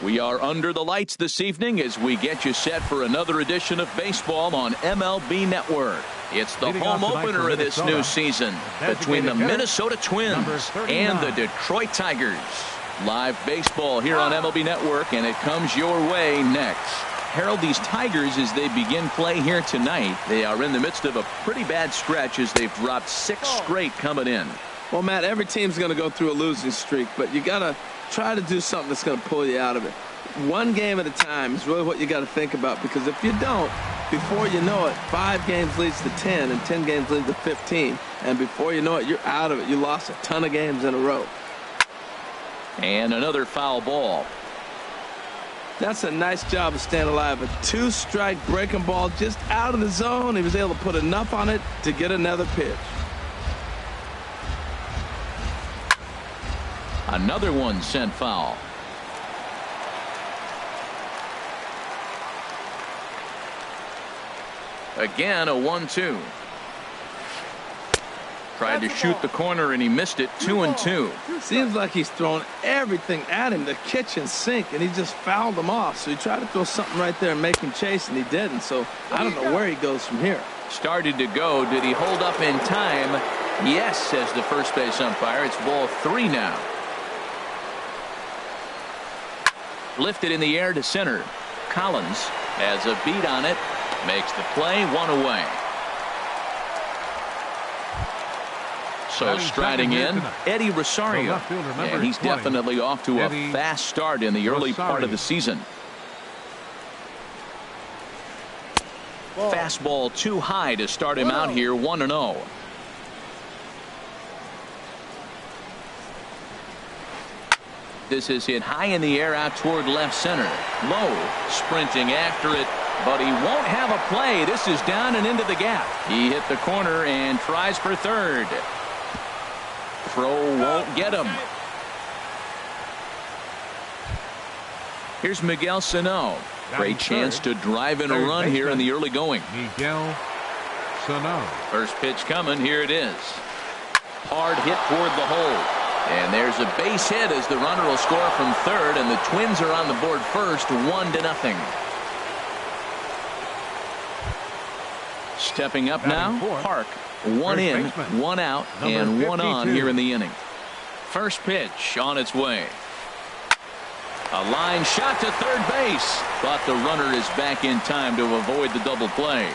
We are under the lights this evening as we get you set for another edition of baseball on MLB Network. It's the home opener of this new season between the Minnesota Twins and the Detroit Tigers. Live baseball here on MLB Network, and it comes your way next. Harold, these Tigers, as they begin play here tonight, they are in the midst of a pretty bad stretch as they've dropped 6 straight coming in. Well, Matt, every team's going to go through a losing streak, but you got to try to do something that's going to pull you out of it. One game at a time is really what you got to think about, because if you don't, before you know it, 5 games leads to 10 and 10 games leads to 15, and before you know it, you're out of it. You lost a ton of games in a row. And another foul ball. That's a nice job of staying alive. A 2-strike breaking ball just out of the zone. He was able to put enough on it to get another pitch. Another one sent foul. Again, a 1-2. Tried to shoot the corner and he missed it. 2-2. Seems like he's throwing everything at him, the kitchen sink, and he just fouled him off. So he tried to throw something right there and make him chase, and he didn't. So I don't know where he goes from here. Started to go. Did he hold up in time? Yes, says the first base umpire. It's ball 3 now. Lifted in the air to center. Collins has a beat on it. Makes the play. 1 away. So striding in, Eddie Rosario. And he's definitely off to a fast start in the early part of the season. Fastball too high to start him out here. 1-0. This is hit high in the air out toward left center. Low, sprinting after it, but he won't have a play. This is down and into the gap. He hit the corner and tries for third. Throw won't get him. Here's Miguel Sano. Great chance to drive in a run here in the early going. Miguel Sano. First pitch coming. Here it is. Hard hit toward the hole. And there's a base hit as the runner will score from third, and the Twins are on the board first, 1-0. Stepping up now, Park. 1 in, 1 out, and 1 on here in the inning. First pitch on its way. A line shot to third base, but the runner is back in time to avoid the double play.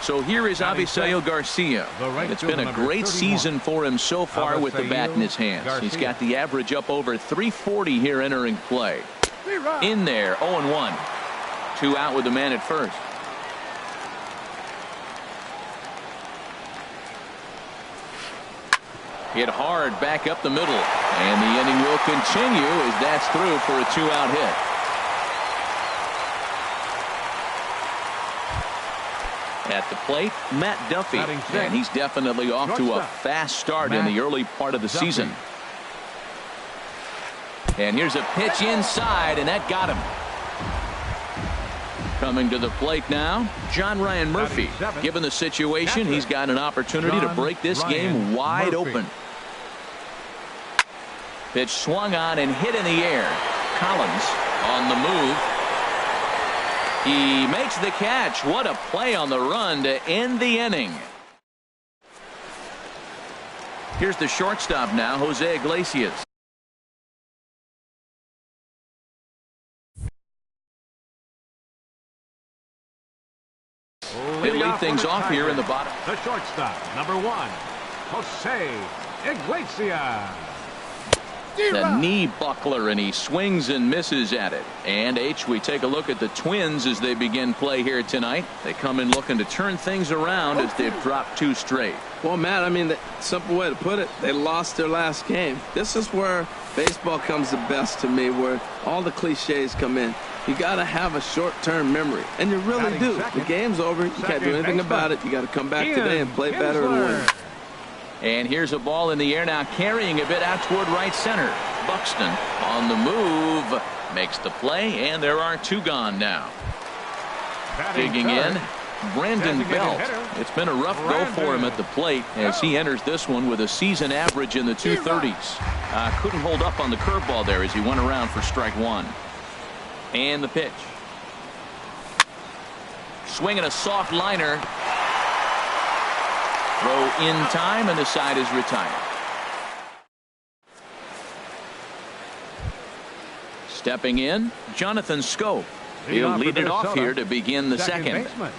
So here is Avisail Garcia. It's been a great season for him so far with the bat in his hands. He's got the average up over 340 here entering play. In there, 0-1. 2 out with the man at first. Hit hard back up the middle. And the inning will continue as that's through for a 2-out hit. At the plate, Matt Duffy, and he's definitely off to a fast start in the early part of the season. And here's a pitch inside, and that got him. Coming to the plate now, John Ryan Murphy. Given the situation, he's got an opportunity to break this game wide open. Pitch swung on and hit in the air. Collins on the move. He makes the catch. What a play on the run to end the inning. Here's the shortstop now, Jose Iglesias. They lead things off here in the bottom. The shortstop, number 1, Jose Iglesias. The knee buckler, and he swings and misses at it. And we take a look at the Twins as they begin play here tonight. They come in looking to turn things around as they've dropped 2 straight. Well, Matt, I mean, the simple way to put it, they lost their last game. This is where baseball comes the best to me, where all the cliches come in. You got to have a short-term memory, and you really do. The game's over. You can't do anything about it. You got to come back today and play better and win. And here's a ball in the air now, carrying a bit out toward right center. Buxton on the move, makes the play, and there are 2 gone now. Digging in, Brandon Belt. It's been a rough go for him at the plate as he enters this one with a season average in the 230s. Couldn't hold up on the curveball there as he went around for strike one. And the pitch. Swinging a soft liner. Throw in time, and the side is retired. Stepping in, Jonathan Scope. He'll lead it off here to begin the second. Baseman,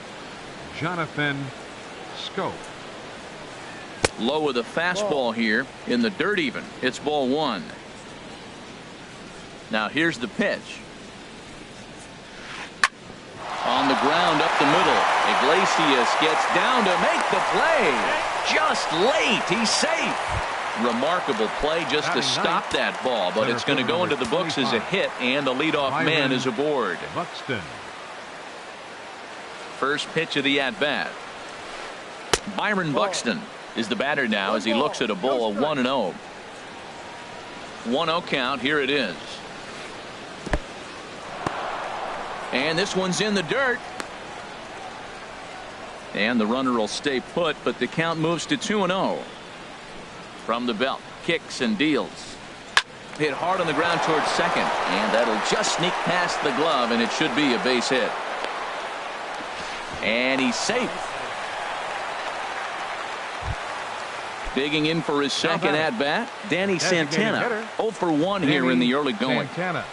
Jonathan Scope. Low with a fastball here in the dirt even. It's ball one. Now here's the pitch. On the ground up the middle. Iglesias gets down to make the play. Just late. He's safe. Remarkable play just to stop that ball, but it's going to go into the books as a hit, and the leadoff man is aboard. Buxton. First pitch of the at-bat. Byron Buxton is the batter now as he looks at a ball of 1-0. 1-0 count. Here it is. And this one's in the dirt. And the runner will stay put, but the count moves to 2-0. From the belt, kicks and deals. Hit hard on the ground towards second, and that'll just sneak past the glove, and it should be a base hit. And he's safe. Digging in for his second at bat, Danny Santana. 0 for 1 here in the early going. Santana.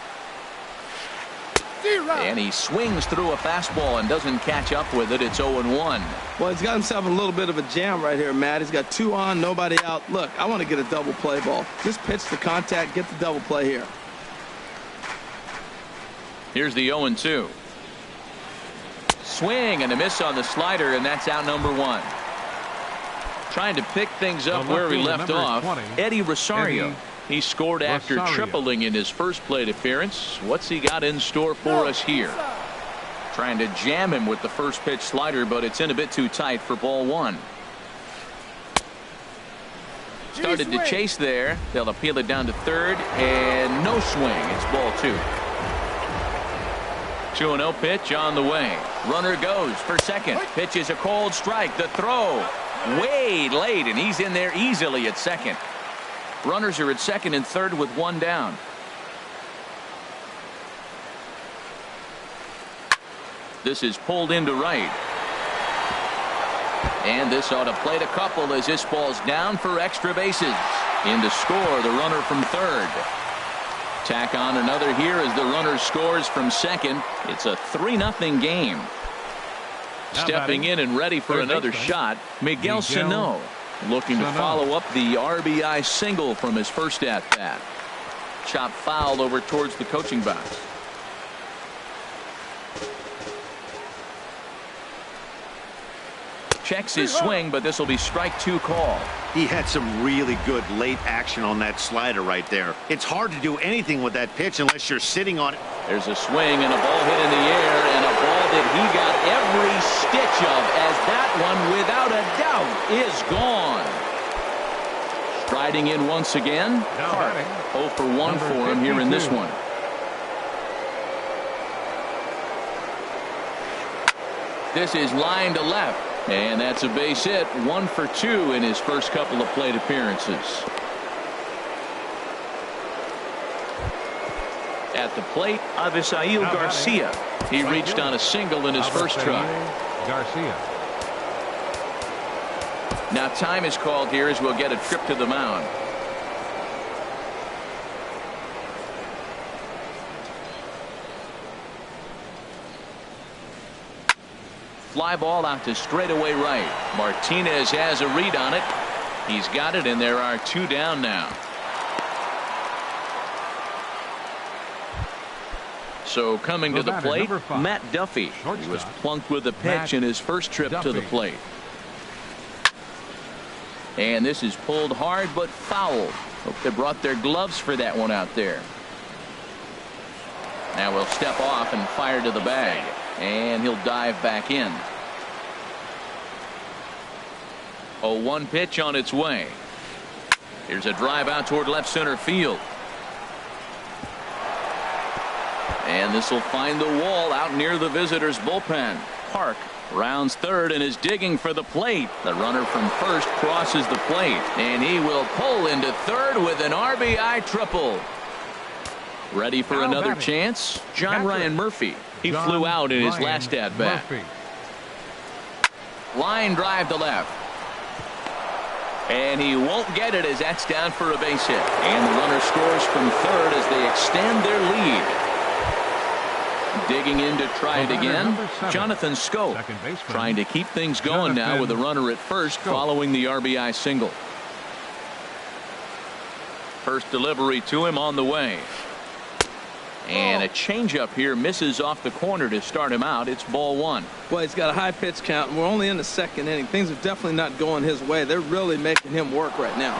And he swings through a fastball and doesn't catch up with it. It's 0-1. Well, he's got himself a little bit of a jam right here, Matt. He's got 2 on, nobody out. Look, I want to get a double play ball. Just pitch the contact, get the double play here. Here's the 0-2. Swing and a miss on the slider, and that's out number 1. Trying to pick things up where he left off. 20, Eddie Rosario. Eddie He scored after tripling in his first plate appearance. What's he got in store for us here? Trying to jam him with the first pitch slider, but it's in a bit too tight for ball 1. Started to chase there. They'll appeal it down to third, and no swing. It's ball 2. 2-0 pitch on the way. Runner goes for second. Pitch is a cold strike. The throw way late, and he's in there easily at second. Runners are at second and third with 1 down. This is pulled into right. And this ought to plate a couple as this ball's down for extra bases. In to score the runner from third. Tack on another here as the runner scores from second. It's a 3-0 game. Stepping in and ready for another shot, Miguel Sano. Looking to follow up the RBI single from his first at-bat. Chop foul over towards the coaching box. Checks his swing, but this will be strike 2 call. He had some really good late action on that slider right there. It's hard to do anything with that pitch unless you're sitting on it. There's a swing and a ball hit in the air, and a ball that he got every stitch of, as that one without a doubt is gone. Striding in once again, Park. 0 for 1 for him here in this one. This is line to left, and that's a base hit. 1 for 2 in his first couple of plate appearances. At the plate, Avisail Garcia. He reached on a single in his first try. Garcia. Now time is called here as we'll get a trip to the mound. Fly ball out to straightaway right. Martinez has a read on it. He's got it, and there are 2 down now. So coming to the plate, Matt Duffy. He was plunked with a pitch in his first trip to the plate. And this is pulled hard but fouled. Hope they brought their gloves for that one out there. Now we'll step off and fire to the bag. And he'll dive back in. 0-1 pitch on its way. Here's a drive out toward left center field. And this will find the wall out near the visitors' bullpen. Park Rounds third and is digging for the plate. The runner from first crosses the plate, and he will pull into third with an RBI triple. Ready for another chance? John Ryan Murphy. He flew out in his last at-bat. Line drive to left. And he won't get it as that's down for a base hit. And the runner scores from third as they extend their lead. Digging in to try it again, Jonathan Scope, trying to keep things going now with a runner at first following the RBI single. First delivery to him on the way. And a changeup here misses off the corner to start him out. It's ball one. Well, he's got a high pitch count, and we're only in the second inning. Things are definitely not going his way. They're really making him work right now.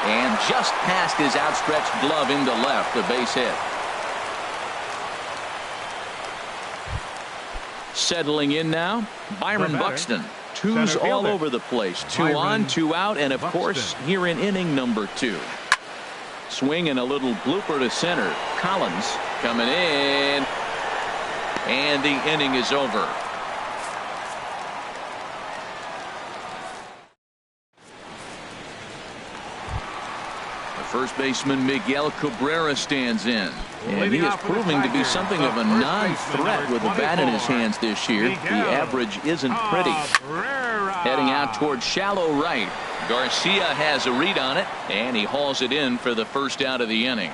And just past his outstretched glove into left, a base hit. Settling in now, Byron Buxton. Twos all over the place. 2 on, 2 out, and of course here in inning number 2. Swing and a little blooper to center. Collins coming in, and the inning is over. First baseman Miguel Cabrera stands in, and he is proving to be something of a non-threat with a bat in his hands this year. The average isn't pretty. Heading out towards shallow right. Garcia has a read on it, and he hauls it in for the first out of the inning.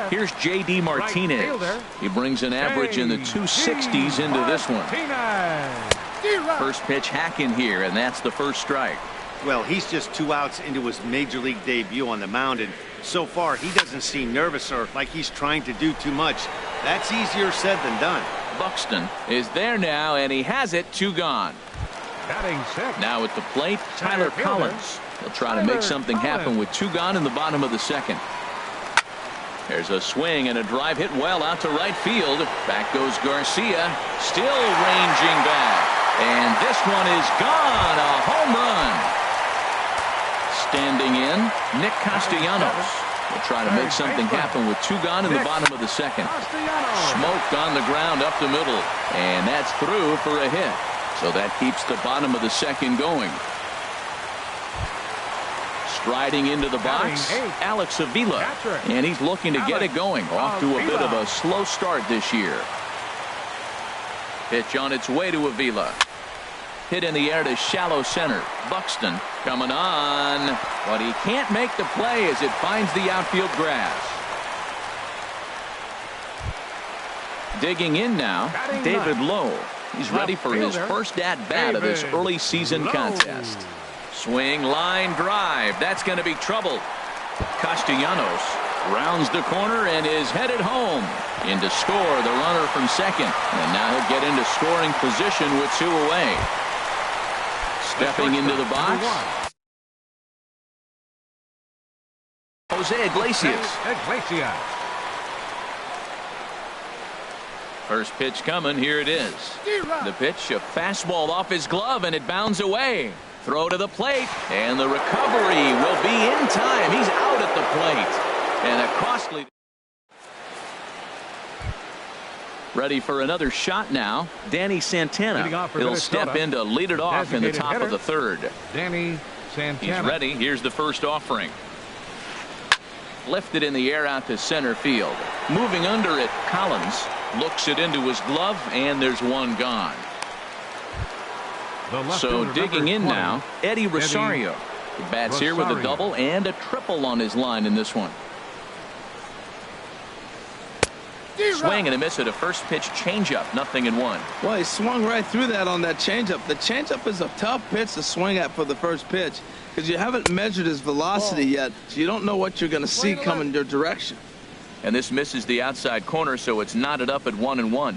Here's J.D. Martinez. He brings an average in the 260s into this one. First pitch hacking here, and that's the first strike. Well, he's just 2 outs into his major league debut on the mound, and so far he doesn't seem nervous or like he's trying to do too much. That's easier said than done. Buxton is there now, and he has it. 2 gone. Now at the plate, Tyler Collins. He'll try to make something happen with 2 gone in the bottom of the second. There's a swing and a drive hit well out to right field. Back goes Garcia, still ranging back, and this one is gone. A home run. Standing in, Nick Castellanos will try to make something happen with 2 gone in the bottom of the second. Smoked on the ground up the middle, and that's through for a hit. So that keeps the bottom of the second going. Striding into the box, Alex Avila, and he's looking to get it going. Off to a bit of a slow start this year. Pitch on its way to Avila. Hit in the air to shallow center. Buxton coming on, but he can't make the play as it finds the outfield grass. Digging in now, David Lowe. He's ready for his first at-bat of this early season contest. Swing, line drive. That's going to be trouble. Castellanos rounds the corner and is headed home. In to score the runner from second. And now he'll get into scoring position with 2 away. Stepping into the box, Jose Iglesias. First pitch coming. Here it is. The pitch, a fastball off his glove, and it bounds away. Throw to the plate, and the recovery will be in time. He's out at the plate, and a costly. Ready for another shot now. Danny Santana. He'll step in to lead it off in the top of the third. Danny Santana. He's ready. Here's the first offering. Lifted in the air out to center field. Moving under it, Collins looks it into his glove, and there's 1 gone. So digging in now, Eddie Rosario. He bats here with a double and a triple on his line in this one. Swing and a miss at a first pitch changeup. 0-1. Well, he swung right through that on that changeup. The changeup is a tough pitch to swing at for the first pitch because you haven't measured his velocity yet, so you don't know what you're going to see coming your direction. And this misses the outside corner, so it's knotted up at 1-1.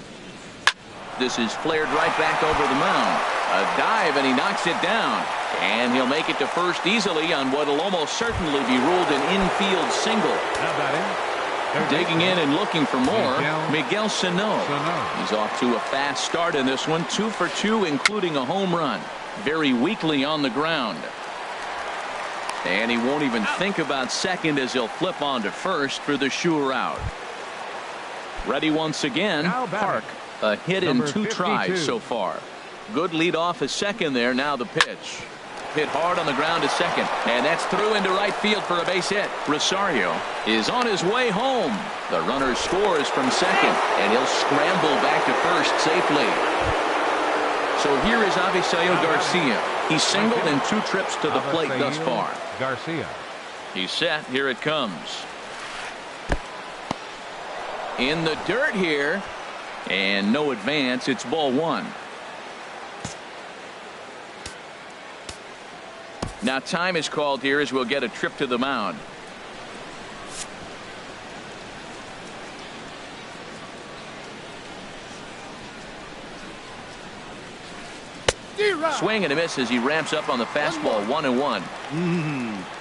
This is flared right back over the mound. A dive, and he knocks it down. And he'll make it to first easily on what will almost certainly be ruled an infield single. Digging in and looking for more, Miguel Sano. He's off to a fast start in this one. 2 for 2, including a home run. Very weakly on the ground. And he won't even think about second as he'll flip on to first for the sure out. Ready once again, Park. A hit in Number 2 tries 52. so far. Good lead off at second there. Now the pitch. Hit hard on the ground to second. And that's through into right field for a base hit. Rosario is on his way home. The runner scores from second. And he'll scramble back to first safely. So here is Avisail Garcia. He's singled in 2 trips to the plate thus far. Garcia. He's set. Here it comes. In the dirt here. And no advance. It's ball 1. Now time is called here as we'll get a trip to the mound. Swing and a miss as he ramps up on the fastball. 1-1.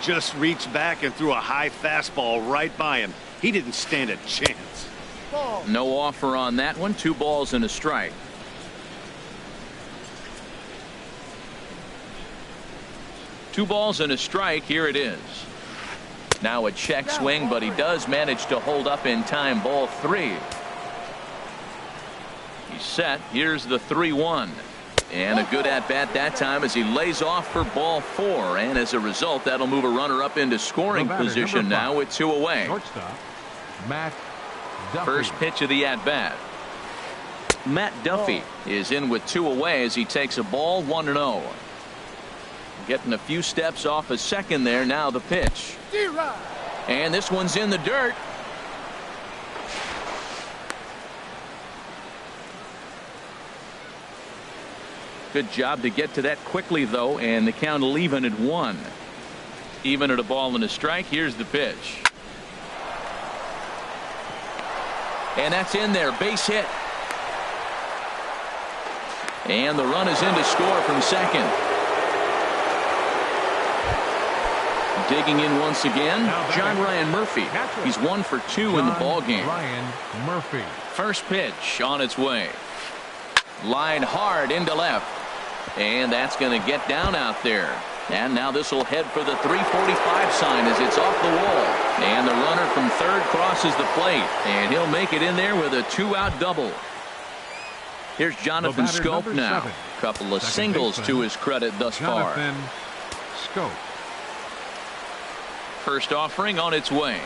Just reached back and threw a high fastball right by him. He didn't stand a chance. No offer on that one. 2 balls and a strike. Two balls and a strike. Here it is. Now a check swing, but he does manage to hold up in time. Ball 3. He's set. Here's the 3-1. And a good at bat that time as he lays off for ball 4. And as a result, that'll move a runner up into scoring position now with 2 away. Shortstop, Matt Duffy. First pitch of the at bat. Matt Duffy is in with 2 away as he takes a ball. 1-0. Getting a few steps off a second there. Now the pitch. And this one's in the dirt. Good job to get to that quickly, though, and the count will even at 1. Even at a ball and a strike. Here's the pitch. And that's in there. Base hit. And the run is in to score from second. Digging in once again, John Ryan Murphy. He's 1 for 2 in the ball game. Ryan Murphy. First pitch on its way. Line hard into left. And that's going to get down out there. And now this will head for the 345 sign as it's off the wall. And the runner from third crosses the plate. And he'll make it in there with a 2-out double. Here's Jonathan Scope now. Seven. Couple of Second singles baseman, to his credit thus far. Jonathan Scope. First offering on its way.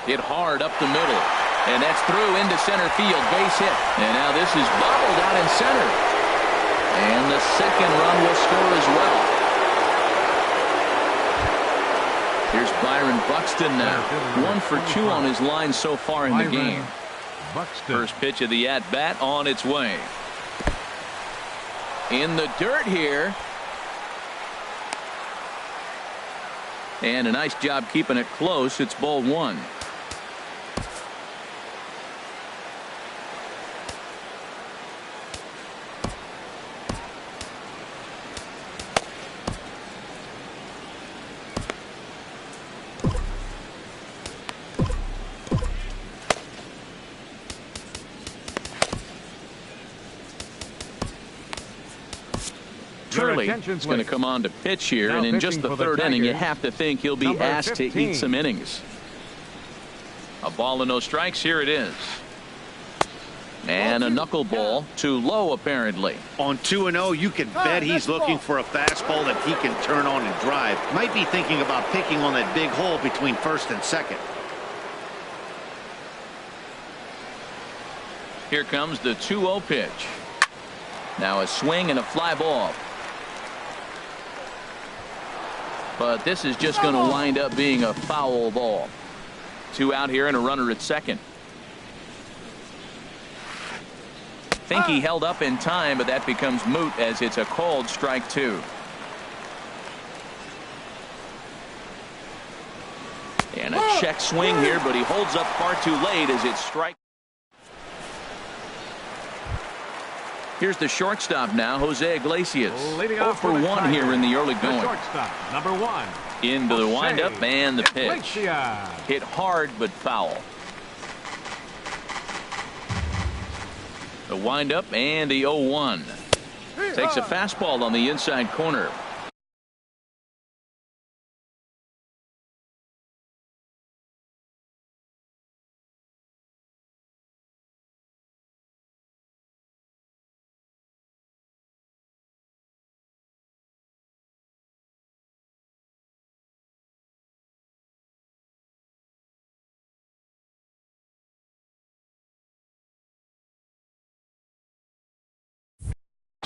Hit hard up the middle. And that's through into center field. Base hit. And now this is bobbled out in center. And the second run will score as well. Here's Byron Buxton now. 1 for 2 on his line so far in the game. Buxton. First pitch of the at-bat on its way. In the dirt here. And a nice job keeping it close. It's ball 1. Turley is going to come on to pitch here, Now and in just the pitching for the third inning, you Tigers, have to think he'll be number asked 15. to eat some innings. A ball and no strikes. Here it is. And a knuckleball too low, apparently. On 2-0, you can bet he's looking for a fastball that he can turn on and drive. Might be thinking about picking on that big hole between first and second. Here comes the 2-0 pitch. Now a swing and a fly ball. But this is just going to wind up being a foul ball. 2 out here and a runner at second. Think he held up in time, but that becomes moot as it's a called strike 2. And a check swing here, but he holds up far too late as it's strike. Here's the shortstop now, Jose Iglesias. 0 for 1 here in the early going. Shortstop, number 1. Into the windup and the pitch. Iglesias. Hit hard but foul. The windup and the 0-1. Takes a fastball on the inside corner.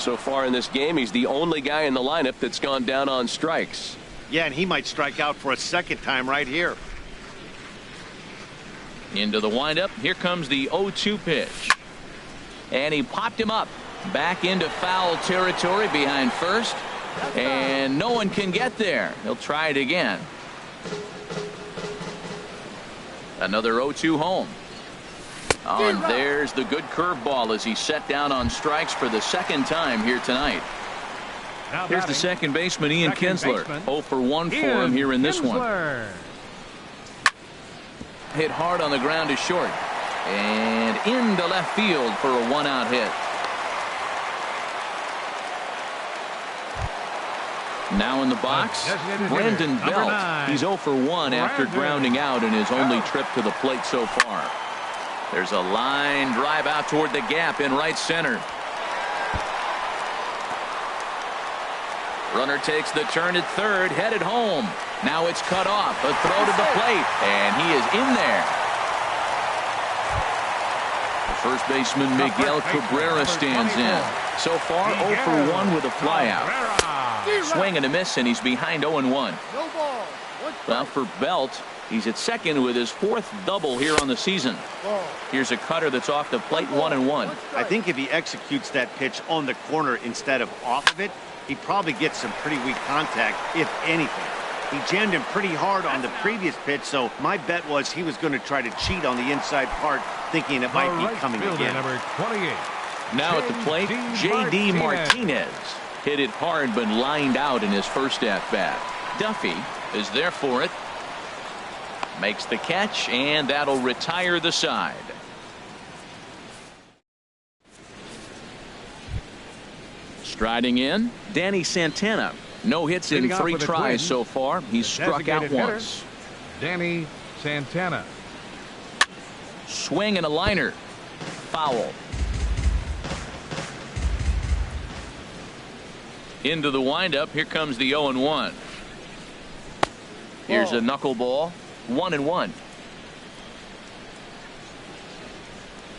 So far in this game, he's the only guy in the lineup that's gone down on strikes. Yeah, and he might strike out for a second time right here. Into the windup. Here comes the 0-2 pitch. And he popped him up. Back into foul territory behind first. And no one can get there. He'll try it again. Another 0-2 home. Oh, and there's the good curveball as he set down on strikes for the second time here tonight. Here's the second baseman, Ian Kinsler. 0 for 1 for him here in this one. Hit hard on the ground to short. And into left field for a 1-out hit. Now in the box, Brandon Belt. He's 0 for 1 after grounding out in his only trip to the plate so far. There's a line drive out toward the gap in right center. Runner takes the turn at third, headed home. Now it's cut off. A throw to the plate, and he is in there. The first baseman, Miguel Cabrera, stands in. So far, 0 for 1 with a flyout. Swing and a miss, and he's behind 0-1. Well, for Belt, he's at second with his 4th double here on the season. Here's a cutter that's off the plate, 1-1. I think if he executes that pitch on the corner instead of off of it, he probably gets some pretty weak contact, if anything. He jammed him pretty hard on the previous pitch, so my bet was he was going to try to cheat on the inside part, thinking it might be coming again. Number 28. Now at the plate, J.D. Martinez. Hit it hard but lined out in his first at-bat. Duffy is there for it. Makes the catch, and that'll retire the side. Striding in, Danny Santana. No hits in 3 tries so far. He's struck out once. Danny Santana. Swing and a liner. Foul. Into the windup. Here comes the 0-1. Here's a knuckleball. 1-1.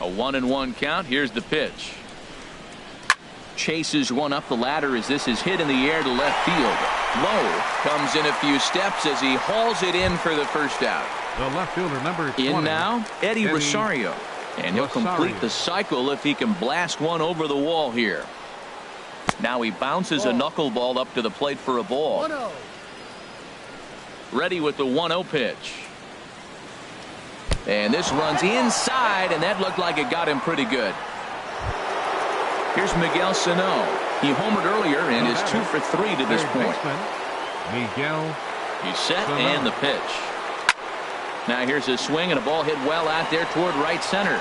A 1-1 count. Here's the pitch. Chases one up the ladder as this is hit in the air to left field. Low comes in a few steps as he hauls it in for the first out. The left fielder, number 20. In now, Eddie Rosario. And he'll complete the cycle if he can blast one over the wall here. Now he bounces a knuckleball up to the plate for a ball. Ready with the 1-0 pitch. And this runs inside, and that looked like it got him pretty good. Here's Miguel Sano. He homered earlier and is 2 for 3 to this point. Miguel. He's set and the pitch. Now here's a swing and a ball hit well out there toward right center.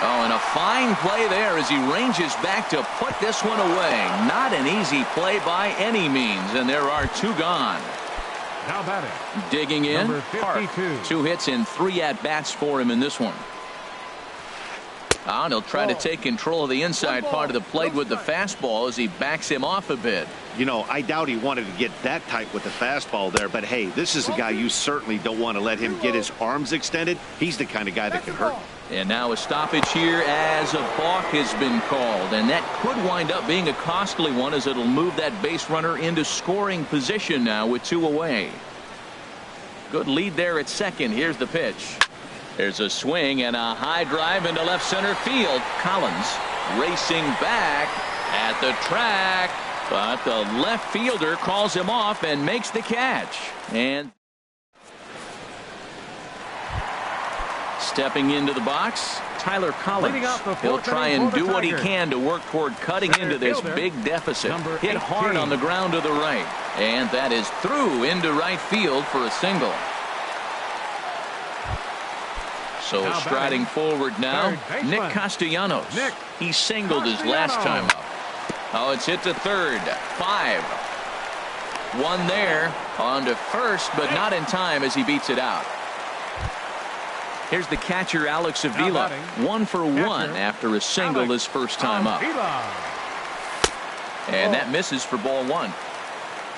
Oh, and a fine play there as he ranges back to put this one away. Not an easy play by any means, and there are 2 gone. Now batting. Digging in, Number 52. 2 hits and 3 at-bats for him in this one. And he'll try to take control of the inside part of the plate with the fastball as he backs him off a bit. You know, I doubt he wanted to get that tight with the fastball there, but hey, this is a guy you certainly don't want to let him get his arms extended. He's the kind of guy that can hurt. And now a stoppage here as a balk has been called, and that could wind up being a costly one as it'll move that base runner into scoring position now with 2 away. Good lead there at second. Here's the pitch. There's a swing and a high drive into left center field. Collins racing back at the track, but the left fielder calls him off and makes the catch. And stepping into the box, Tyler Collins. He'll try and do what he can to work toward cutting into this big deficit. Hit hard on the ground to the right, and that is through into right field for a single. So striding forward now, Nick Castellanos. He singled his last time up. Oh, it's hit to third. 5. 1 there on to first, but not in time as he beats it out. Here's the catcher, Alex Avila. 1 for 1 after a single his first time up. And that misses for ball 1.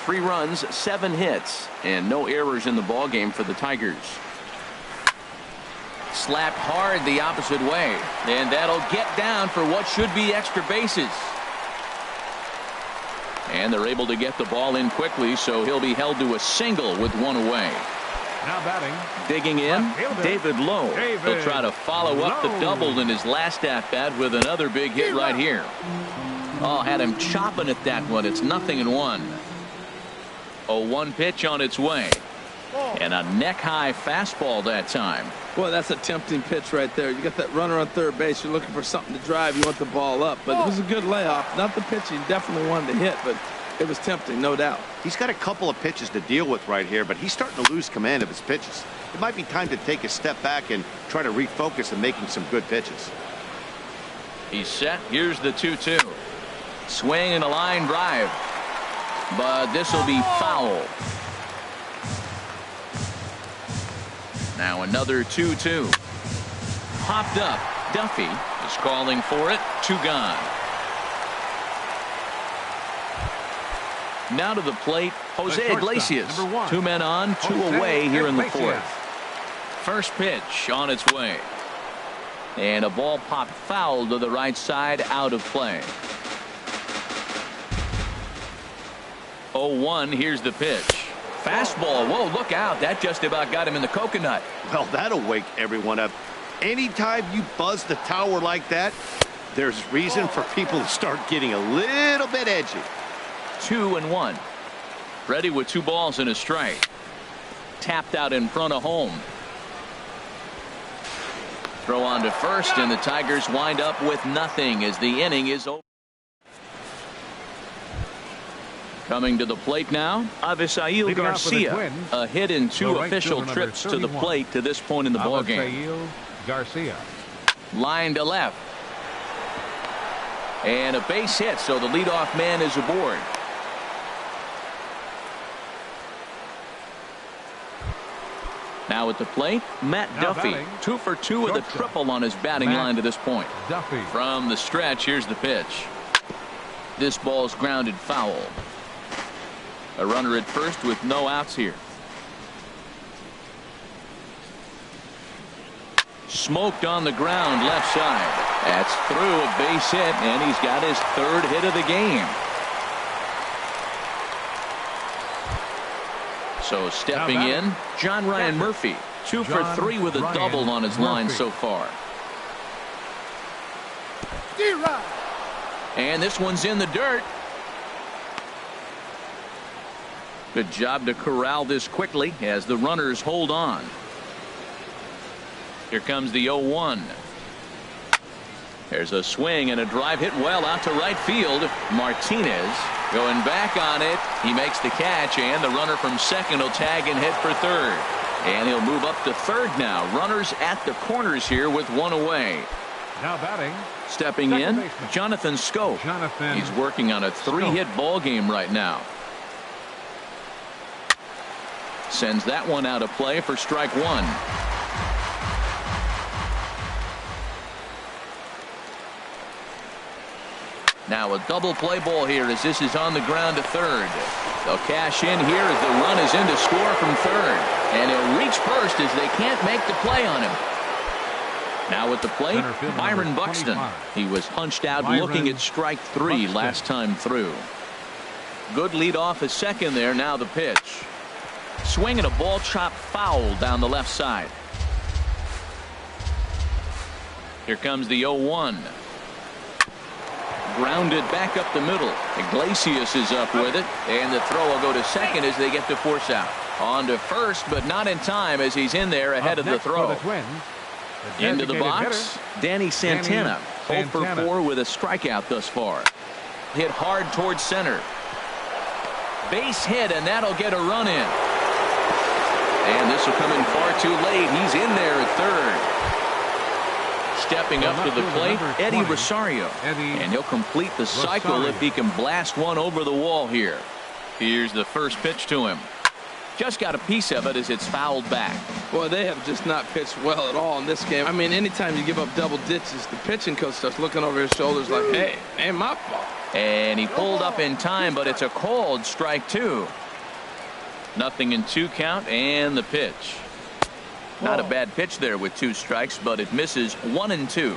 3 runs, 7 hits, and no errors in the ballgame for the Tigers. Slapped hard the opposite way. And that'll get down for what should be extra bases. And they're able to get the ball in quickly, so he'll be held to a single with one away. Now batting. Digging in, David Lowe. He'll try to follow up the double in his last at-bat with another big hit right here. Oh, had him chopping at that one. It's 0-1. 0-1 pitch on its way. And a neck-high fastball that time. Boy, that's a tempting pitch right there. You got that runner on third base. You're looking for something to drive. You want the ball up. But it was a good layoff. Not the pitch he definitely wanted to hit, but it was tempting, no doubt. He's got a couple of pitches to deal with right here, but he's starting to lose command of his pitches. It might be time to take a step back and try to refocus on making some good pitches. He's set. Here's the 2-2. Swing and a line drive. But this will be foul. Now another 2-2. Popped up. Duffy is calling for it. 2 gone. Now to the plate, Jose Iglesias. 2 men on, 2 away here in the 4th. First pitch on its way. And a ball popped foul to the right side, out of play. 0-1, here's the pitch. Fastball, whoa, look out. That just about got him in the coconut. Well, that'll wake everyone up. Anytime you buzz the tower like that, there's reason for people to start getting a little bit edgy. 2-1. Ready with 2 balls and a strike. Tapped out in front of home. Throw on to first, and the Tigers wind up with nothing as the inning is over. Coming to the plate now, Avisail Garcia. A hit in 2 official trips to the plate to this point in the ballgame. Garcia. Line to left. And a base hit, so the leadoff man is aboard. Now at the plate, Matt Duffy. Batting. 2 for 2 with a triple on his batting line to this point. Duffy. From the stretch, here's the pitch. This ball's grounded foul. A runner at first with no outs here. Smoked on the ground left side. That's through a base hit, and he's got his 3rd hit of the game. So stepping in, John Ryan Murphy. 2 for 3 with a double on his line so far. And this one's in the dirt. Good job to corral this quickly as the runners hold on. Here comes the 0-1. There's a swing and a drive hit well out to right field. Martinez going back on it. He makes the catch, and the runner from second will tag and hit for third. And he'll move up to third now. Runners at the corners here with 1 away. Now batting. Stepping in, Jonathan Scope. He's working on a 3-hit ball game right now. Sends that one out of play for strike 1. Now a double play ball here as this is on the ground to third. They'll cash in here as the run is in to score from third. And he'll reach first as they can't make the play on him. Now at the plate, Byron Buxton. He was punched out looking at strike 3 last time through. Good lead off at second there. Now the pitch. Swing and a ball chopped foul down the left side. Here comes the 0-1. Grounded back up the middle. Iglesias is up with it, and the throw will go to second as they get the force out. On to first, but not in time as he's in there ahead of the throw. Into the box, Danny Santana. 0 for 4 with a strikeout thus far. Hit hard towards center. Base hit, and that'll get a run in. And this will come in far too late. He's in there at third. Stepping up to the plate, Eddie Rosario. And he'll complete the cycle if he can blast one over the wall here. Here's the first pitch to him. Just got a piece of it as it's fouled back. Boy, they have just not pitched well at all in this game. I mean, anytime you give up double ditches, the pitching coach starts looking over his shoulders like, hey, ain't my fault. And he pulled up in time, but it's a called strike 2. 0-2 count, and the pitch. Not a bad pitch there with 2 strikes, but it misses 1-2.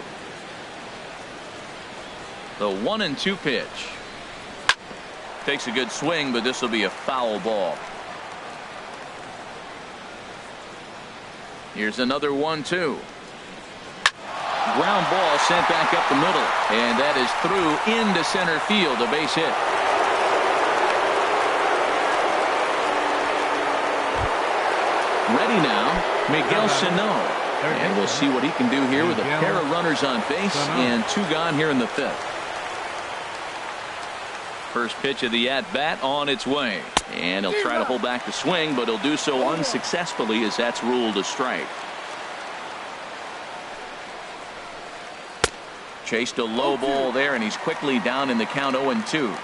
The 1-2 pitch. Takes a good swing, but this will be a foul ball. Here's another 1-2. Ground ball sent back up the middle, and that is through into center field, a base hit. Ready now, Miguel Sano, and we'll see what he can do here with a pair of runners on base and 2 gone here in the 5th. First pitch of the at-bat on its way, and he'll try to hold back the swing, but he'll do so unsuccessfully as that's ruled a strike. Chased a low ball there, and he's quickly down in the count 0-2.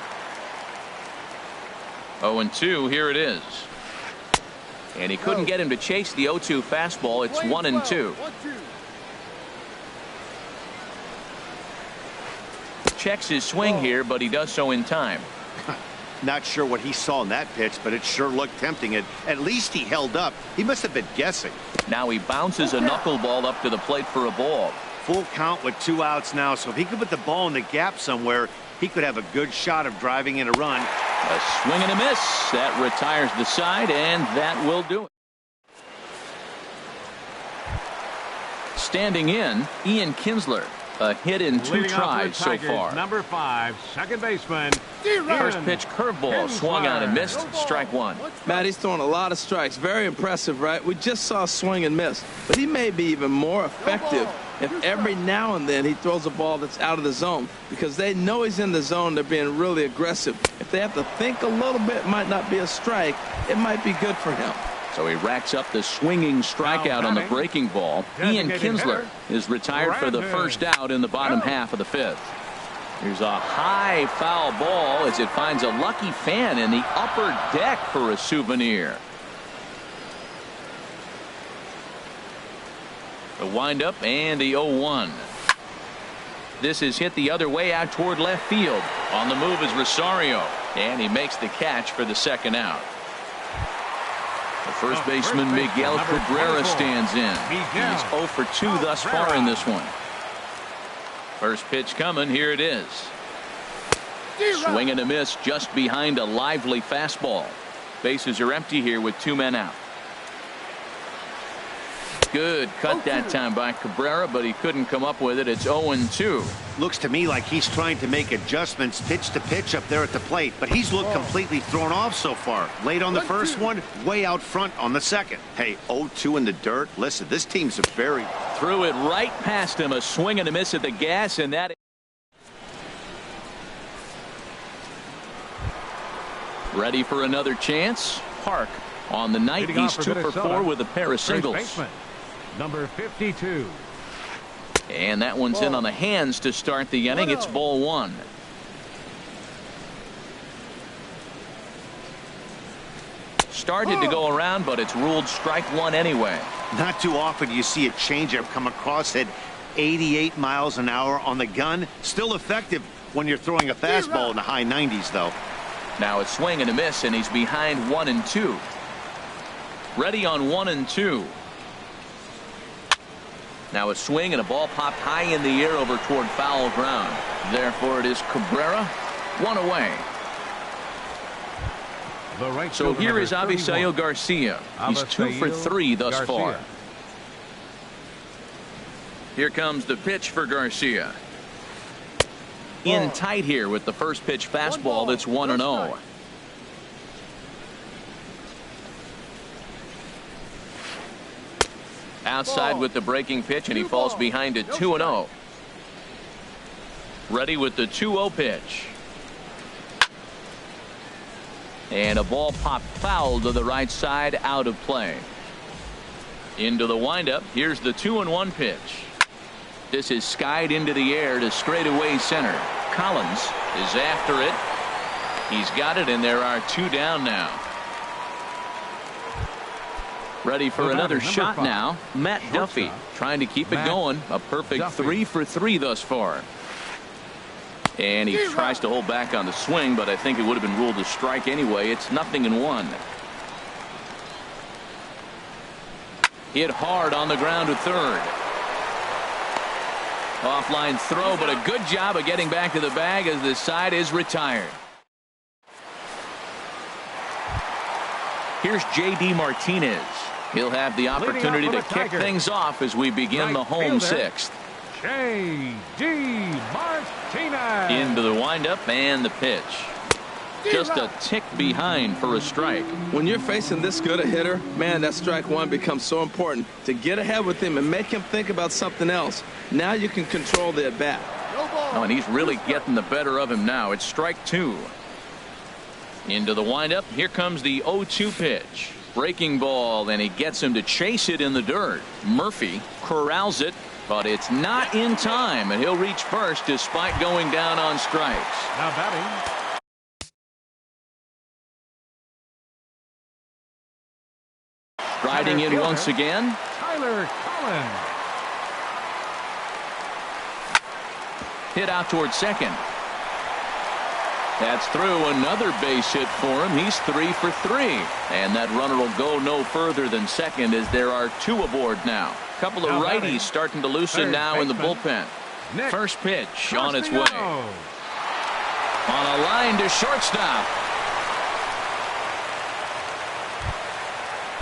0-2, here it is. And he couldn't get him to chase the 0-2 fastball. It's 1-2. Checks his swing here, but he does so in time. Not sure what he saw in that pitch, but it sure looked tempting. At least he held up. He must have been guessing. Now he bounces a knuckleball up to the plate for a ball. Full count with 2 outs now, so if he could put the ball in the gap somewhere, he could have a good shot of driving in a run. A swing and a miss. That retires the side, and that will do it. Standing in, Ian Kinsler. A hit in 2 tries so far. Number 5, second baseman. First pitch curveball swung on and missed. Strike 1. Matt, he's throwing a lot of strikes. Very impressive, right? We just saw swing and miss, but he may be even more effective if every now and then he throws a ball that's out of the zone, because they know he's in the zone. They're being really aggressive. If they have to think a little bit, it might not be a strike. It might be good for him. So he racks up the swinging strikeout on the breaking ball. Ian Kinsler is retired for the first out in the bottom half of the 5th. Here's a high foul ball as it finds a lucky fan in the upper deck for a souvenir. The windup and the 0-1. This is hit the other way out toward left field. On the move is Rosario, and he makes the catch for the second out. The first baseman, Miguel Cabrera, stands in. He's 0 for 2 thus far in this one. First pitch coming. Here it is. Swing and a miss just behind a lively fastball. Bases are empty here with 2 men out. Good cut that time by Cabrera, but he couldn't come up with it. It's 0-2. Looks to me like he's trying to make adjustments pitch to pitch up there at the plate, but he's looked completely thrown off so far. Late on the first one, way out front on the second. Hey, 0-2 in the dirt. Listen, this team's a very... Threw it right past him. A swing and a miss at the gas, and that... Ready for another chance. Park on the night. He's 2 for 4 with a pair of singles. Number 52. And that one's in on the hands to start the inning. It's ball 1. Started to go around, but it's ruled strike 1 anyway. Not too often you see a changeup come across at 88 miles an hour on the gun. Still effective when you're throwing a fastball in the high 90s, though. Now a swing and a miss, and he's behind 1-2. Ready on 1-2. Now a swing and a ball popped high in the air over toward foul ground. Therefore it is Cabrera, 1 away. So here is Avisail Garcia. He's 2 for 3 thus far. Here comes the pitch for Garcia. In tight here with the first pitch fastball. That's 1-0. Outside with the breaking pitch, and he falls behind at 2-0. Ready with the 2-0 pitch. And a ball popped foul to the right side, out of play. Into the windup. Here's the 2-1 pitch. This is skied into the air to straightaway center. Collins is after it. He's got it, and there are 2 down now. Ready for another shot now. Matt Duffy trying to keep it going. A perfect 3 for 3 thus far. And he tries to hold back on the swing, but I think it would have been ruled a strike anyway. It's 0-1. Hit hard on the ground to third. Offline throw, but a good job of getting back to the bag as the side is retired. Here's J.D. Martinez. He'll have the opportunity to kick things off as we begin the home sixth. J.D. Martinez. Into the windup and the pitch. Just a tick behind for a strike. When you're facing this good a hitter, man, that strike one becomes so important to get ahead with him and make him think about something else. Now you can control the at bat. Oh, and he's really getting the better of him now. It's strike two. Into the windup. Here comes the 0-2 pitch. Breaking ball, and he gets him to chase it in the dirt. Murphy corrals it, but it's not in time, and he'll reach first despite going down on strikes. Now batting. Riding in once again. Tyler Collins. Hit out towards second. That's through. Another base hit for him. He's 3 for 3. And that runner will go no further than second as there are 2 aboard now. A couple of righties starting to loosen now in the bullpen. First pitch on its way. On a line to shortstop.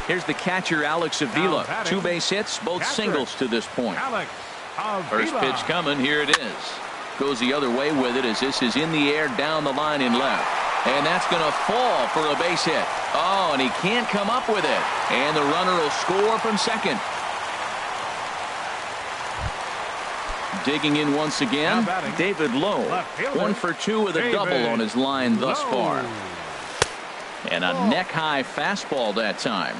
Here's the catcher, Alex Avila. 2 base hits, both singles to this point. First pitch coming. Here it is. Goes the other way with it as this is in the air down the line in left. And that's going to fall for a base hit. Oh, and he can't come up with it. And the runner will score from second. Digging in once again, David Lowe. 1 for 2 with a double on his line thus far. And a neck-high fastball that time.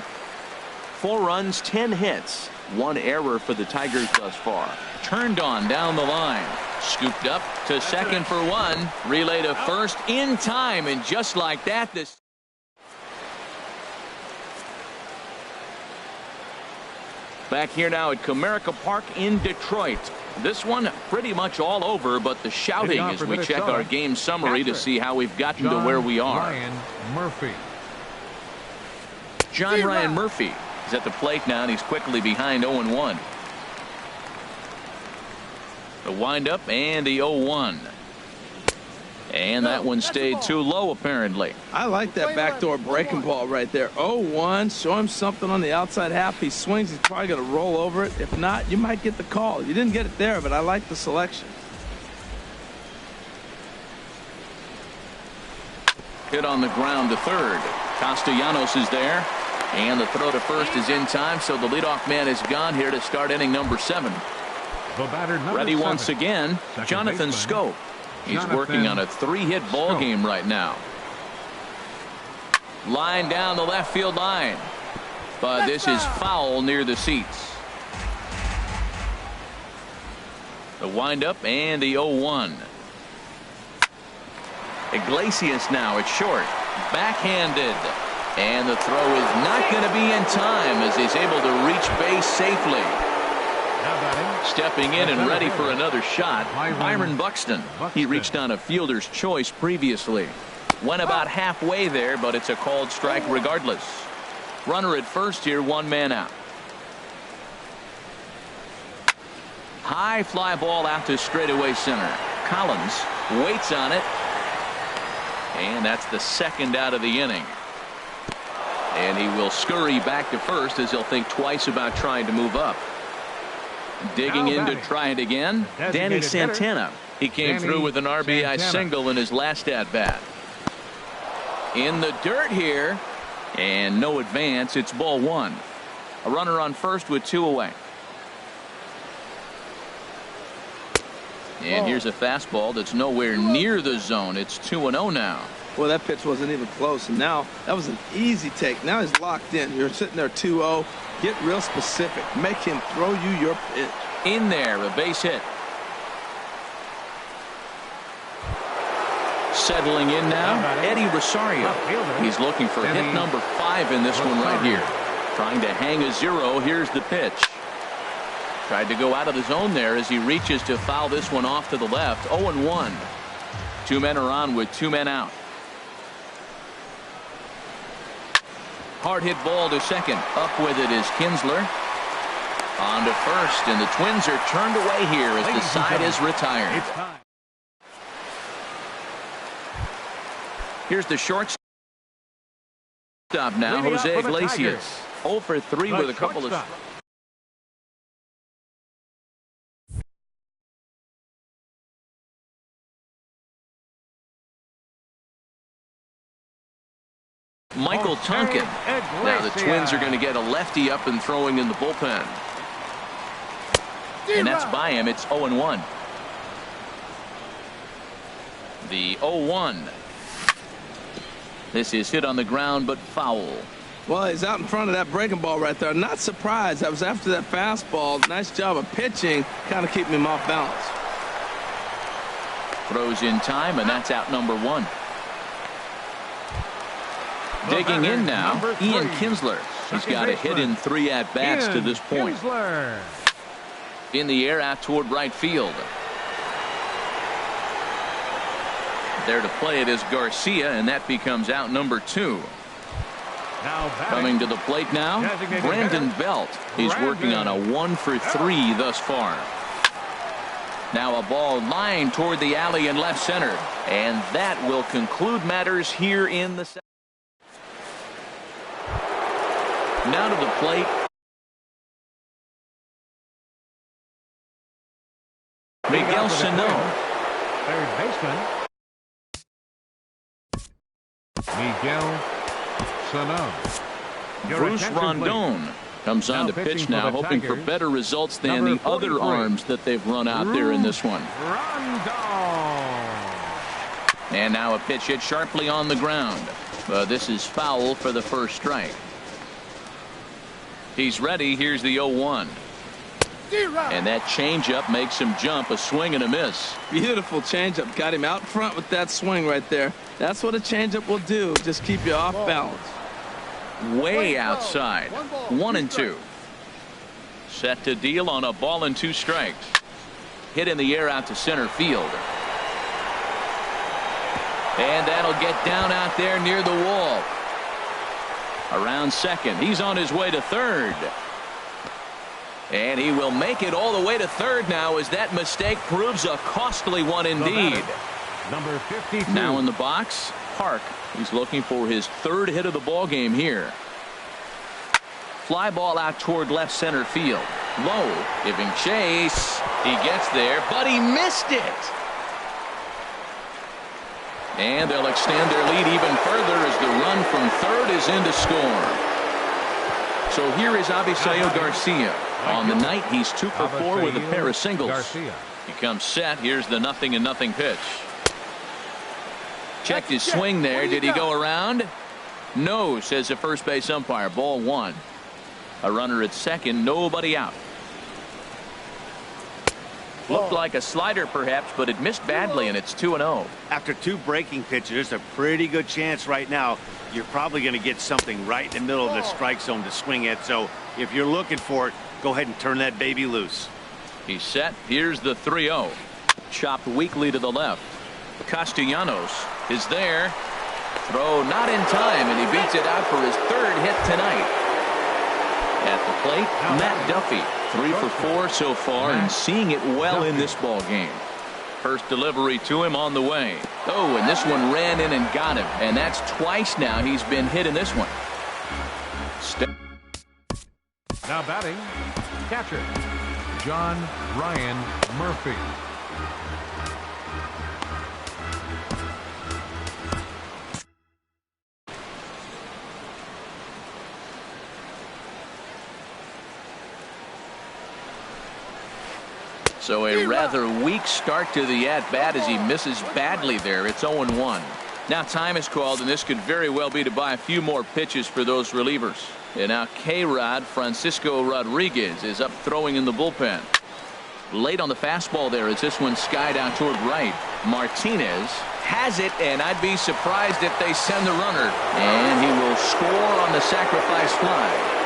4 runs, 10 hits. 1 error for the Tigers thus far. Turned on down the line. Scooped up to second for 1. Relay to first in time. And just like that, this. Back here now at Comerica Park in Detroit. This one pretty much all over, but the shouting as we check our game summary to see how we've gotten to where we are. Ryan Murphy. John Ryan Murphy is at the plate now, and he's quickly behind 0-1. The windup and the 0-1. And that one stayed too low, apparently. I like that backdoor breaking ball right there. 0-1. Show him something on the outside half. He swings. He's probably going to roll over it. If not, you might get the call. You didn't get it there, but I like the selection. Hit on the ground to third. Castellanos is there. And the throw to first is in time, so the leadoff man is gone here to start inning number 7. The batter, Ready 7. once again, Jonathan Schoop. He's working on a 3-hit ball game right now. Line down the left field line. But this is foul near the seats. The windup and the 0-1. Iglesias now at short. Backhanded. And the throw is not going to be in time as he's able to reach base safely. Stepping in and ready for another shot, Byron Buxton. He reached on a fielder's choice previously. Went about halfway there, but it's a called strike regardless. Runner at first here, 1 man out. High fly ball out to straightaway center. Collins waits on it. And that's the second out of the inning. And he will scurry back to first as he'll think twice about trying to move up. Digging in to try it again, Danny Santana. He came through with an RBI single in his last at-bat. In the dirt here, and no advance. It's ball 1. A runner on first with 2 away. And here's a fastball that's nowhere near the zone. It's 2-0 now. Well, that pitch wasn't even close, and now that was an easy take. Now he's locked in. You're sitting there 2-0. Get real specific. Make him throw you your pitch. In there, a base hit. Settling in now, Eddie Rosario. He's looking for hit number 5 in this one right here. Trying to hang a 0. Here's the pitch. Tried to go out of the zone there as he reaches to foul this one off to the left. 0-1. 2 men are on with 2 men out. Hard hit ball to second. Up with it is Kinsler. On to first, and the Twins are turned away here as the side is retired. It's time. Here's the shortstop now, Leading Jose up for the Iglesias. Tigers. 0 for 3 with a couple of... shortstop. Michael Tonkin. Now the Twins are going to get a lefty up and throwing in the bullpen. And that's by him. It's 0-1. The 0-1. This is hit on the ground, but foul. Well, he's out in front of that breaking ball right there. Not surprised. I was after that fastball. Nice job of pitching, kind of keeping him off balance. Throws in time, and that's out number 1. Digging in now, Ian Kinsler. He's got a hit in 3 at-bats to this point. In the air out toward right field. There to play it is Garcia, and that becomes out number 2. Coming to the plate now, Brandon Belt. He's working on a 1 for 3 thus far. Now a ball lined toward the alley in left center, and that will conclude matters here in the second. Now to the plate. Miguel Sano. Third baseman. Miguel Sano. Bruce Rondon comes on to pitch now, hoping for better results than the other arms that they've run out there in this one. And now a pitch hit sharply on the ground. This is foul for the first strike. He's ready. Here's the 0-1. And that changeup makes him jump. A swing and a miss. Beautiful changeup. Got him out front with that swing right there. That's what a changeup will do. Just keep you off balance. Way outside. 1-2. Set to deal on a ball and 2 strikes. Hit in the air out to center field. And that'll get down out there near the wall. Around second. He's on his way to third. And he will make it all the way to third now, as that mistake proves a costly one indeed. Number 52. Now in the box, Park. He's looking for his 3rd hit of the ball game here. Fly ball out toward left center field. Low, giving chase. He gets there, but he missed it. And they'll extend their lead even further as the run from third is in to score. So here is Avisail Garcia. On the night, he's 2 for 4 with a pair of singles. He comes set. Here's the 0-0 pitch. Checked his swing there. Did he go around? No, says the first base umpire. Ball 1. A runner at second. Nobody out. Looked like a slider perhaps, but it missed badly, and it's 2-0. After 2 breaking pitches, there's a pretty good chance right now you're probably going to get something right in the middle of the strike zone to swing at. So if you're looking for it, go ahead and turn that baby loose. He's set. Here's the 3-0. Chopped weakly to the left. Castellanos is there. Throw not in time, and he beats it out for his 3rd hit tonight. At the plate, Matt Duffy. 3 for 4 so far, and seeing it well in this ball game. First delivery to him on the way. Oh, and this one ran in and got him, and that's twice now he's been hit in this one. Now batting, catcher, John Ryan Murphy. So a rather weak start to the at-bat as he misses badly there. It's 0-1. Now time is called, and this could very well be to buy a few more pitches for those relievers. And now K-Rod Francisco Rodriguez is up throwing in the bullpen. Late on the fastball there as this one skied out toward right. Martinez has it, and I'd be surprised if they send the runner. And he will score on the sacrifice fly.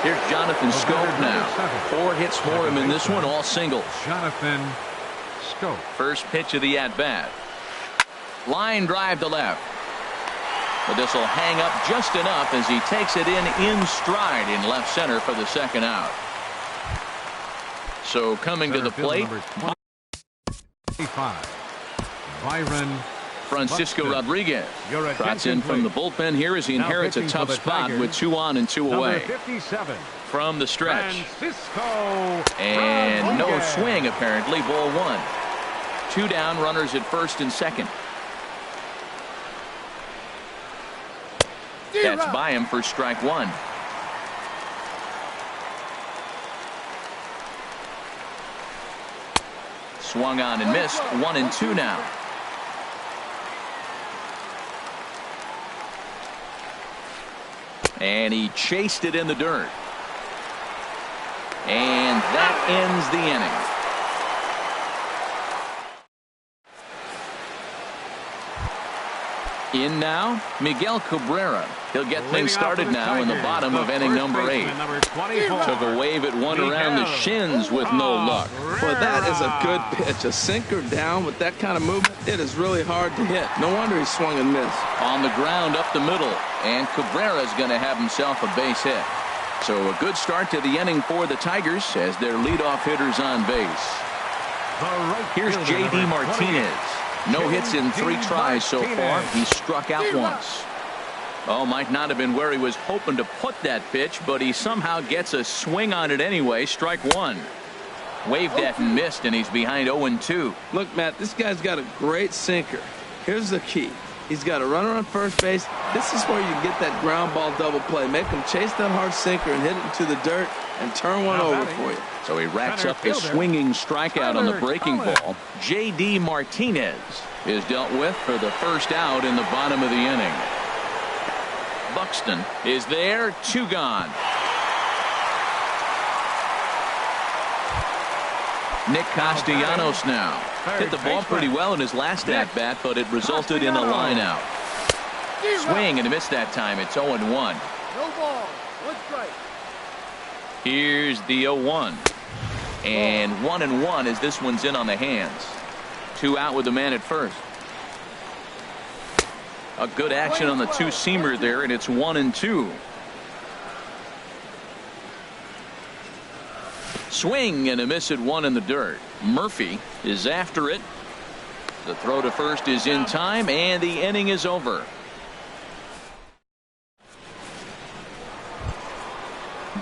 Here's Jonathan Scope now. 4 hits for him in this one, all singles. Jonathan Scope. First pitch of the at-bat. Line drive to left. But this will hang up just enough as he takes it in stride in left center for the second out. So coming to the plate, 25. Byron Francisco Buxton. Rodriguez Your trots in attention, from the please. bullpen here as he Now inherits a pitching tough for the spot Tigers, with 2 on and 2 Number away. 57. From the stretch. Francisco And no Rodriguez. swing apparently. Ball 1. 2 down, runners at first and second. That's by him for strike 1. Swung on and missed. 1 and 2 now. And he chased it in the dirt. And that ends the inning. In now, Miguel Cabrera. He'll get things started now in the bottom of inning number 8. Took a wave at one around the shins with no luck. Well, that is a good pitch. A sinker down with that kind of movement, it is really hard to hit. No wonder he swung and missed. On the ground up the middle, and Cabrera's going to have himself a base hit. So a good start to the inning for the Tigers as their leadoff hitter's on base. Here's J.D. Martinez. No hits in 3 tries so far. He struck out once. Oh, might not have been where he was hoping to put that pitch, but he somehow gets a swing on it anyway. Strike 1. Waved at and missed, and he's behind 0-2. Look, Matt, this guy's got a great sinker. Here's the key. He's got a runner on first base. This is where you get that ground ball double play. Make him chase that hard sinker and hit it into the dirt and turn one over for you. So he racks up the swinging strikeout on the breaking ball. J.D. Martinez is dealt with for the first out in the bottom of the inning. Buxton is there. 2 gone. Nick Castellanos now. Hit the ball pretty well in his last at-bat, but it resulted in a line out. Swing and a miss that time. It's 0-1. No ball. 1 strike. Here's the 0-1. And 1-1 as this one's in on the hands. 2 out with the man at first. A good action on the 2-seamer there, and it's 1-2. Swing and a miss at 1 in the dirt. Murphy is after it. The throw to first is in time, and the inning is over.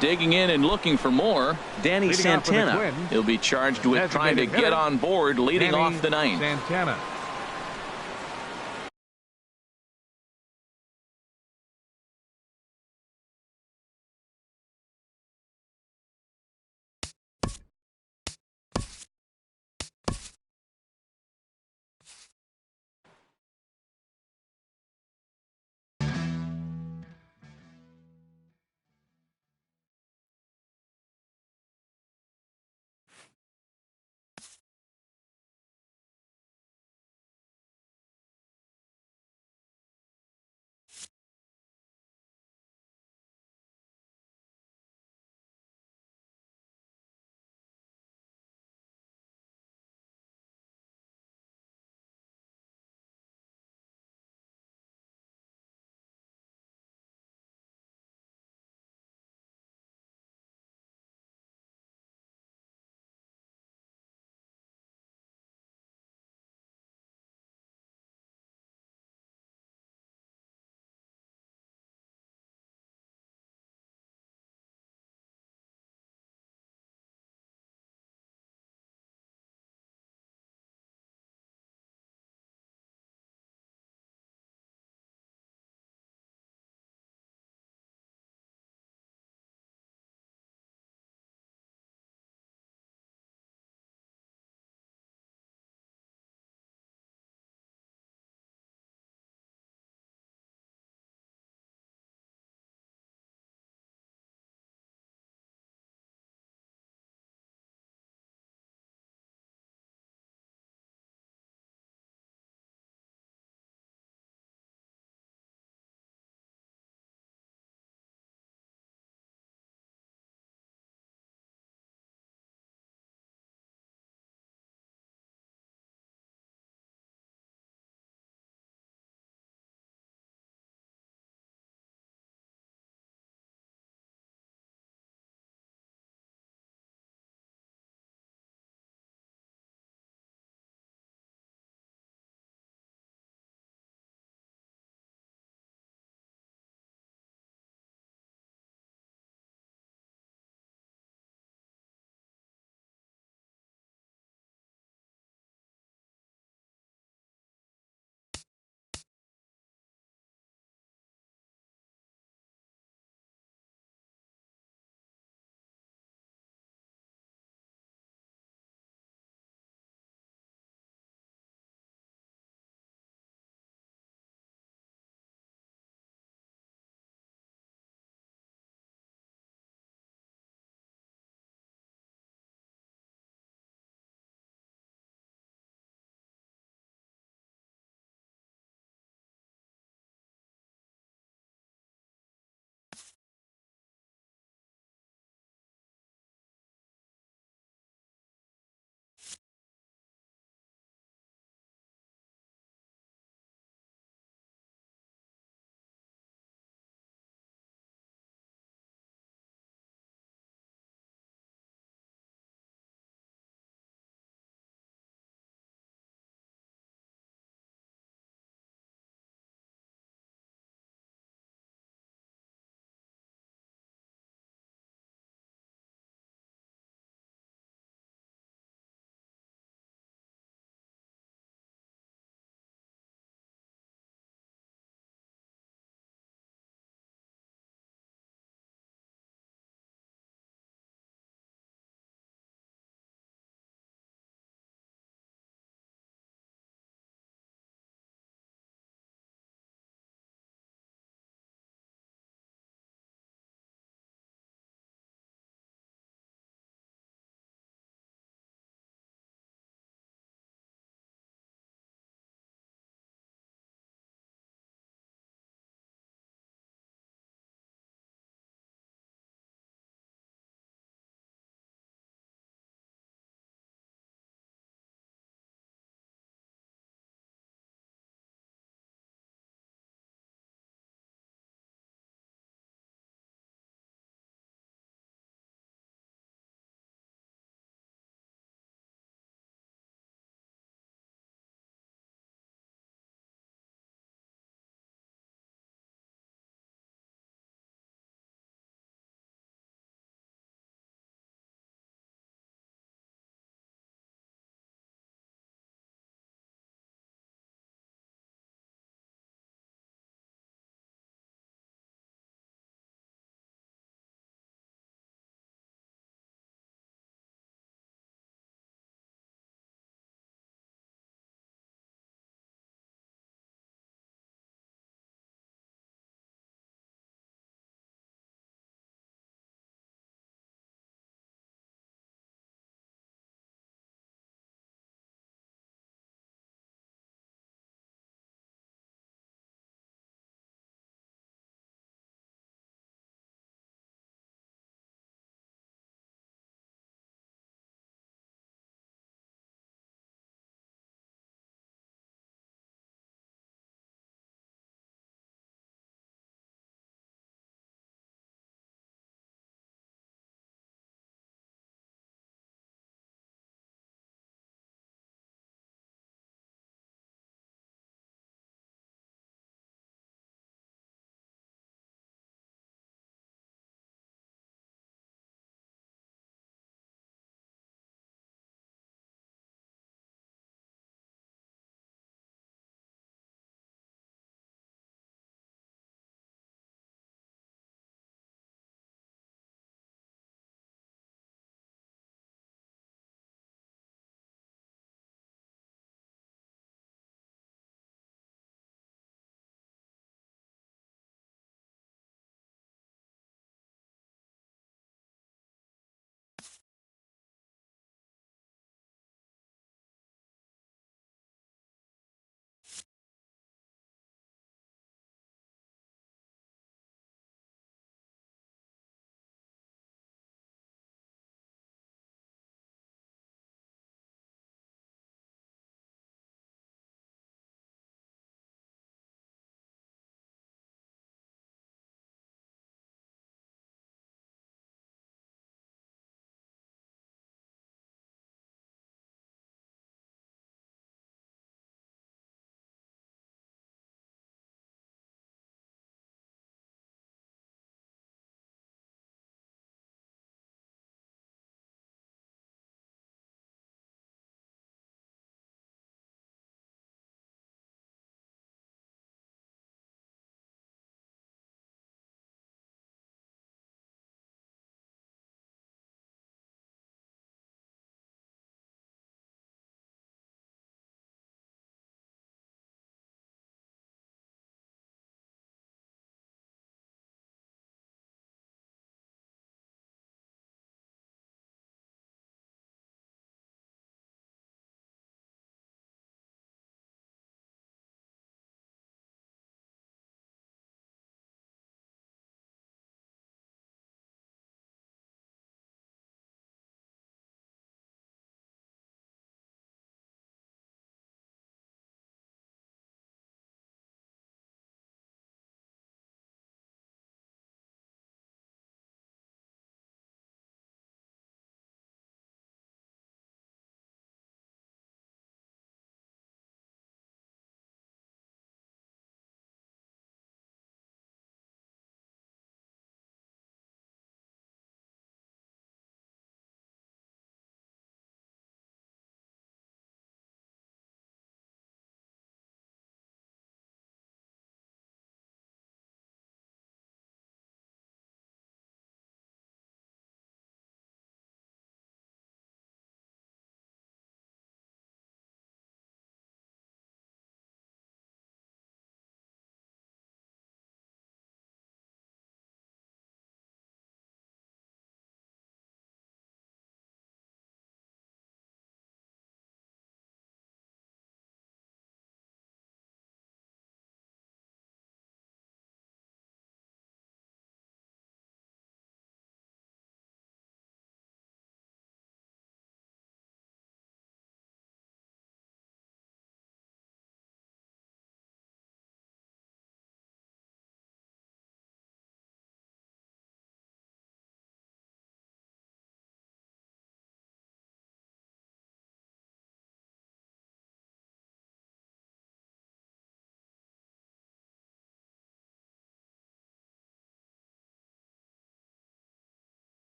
Digging in and looking for more, Danny Santana. He'll be charged with trying to get on board leading off the 9th. Santana.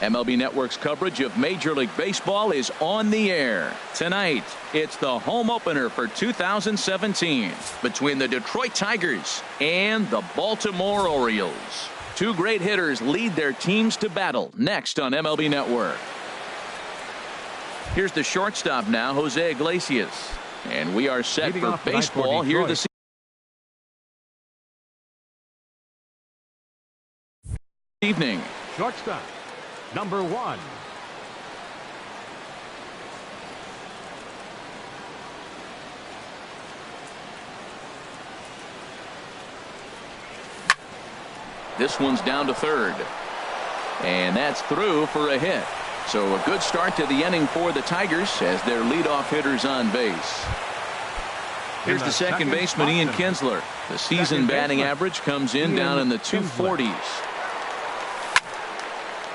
MLB Network's coverage of Major League Baseball is on the air. Tonight, it's the home opener for 2017 between the Detroit Tigers and the Baltimore Orioles. Two great hitters lead their teams to battle next on MLB Network. Here's the shortstop now, Jose Iglesias. And we are set for baseball here this evening. Shortstop, number 1. This one's down to third. And that's through for a hit. So a good start to the inning for the Tigers as their leadoff hitter's on base. Here's the second baseman, Ian Kinsler. The season batting average comes in down in the 240s.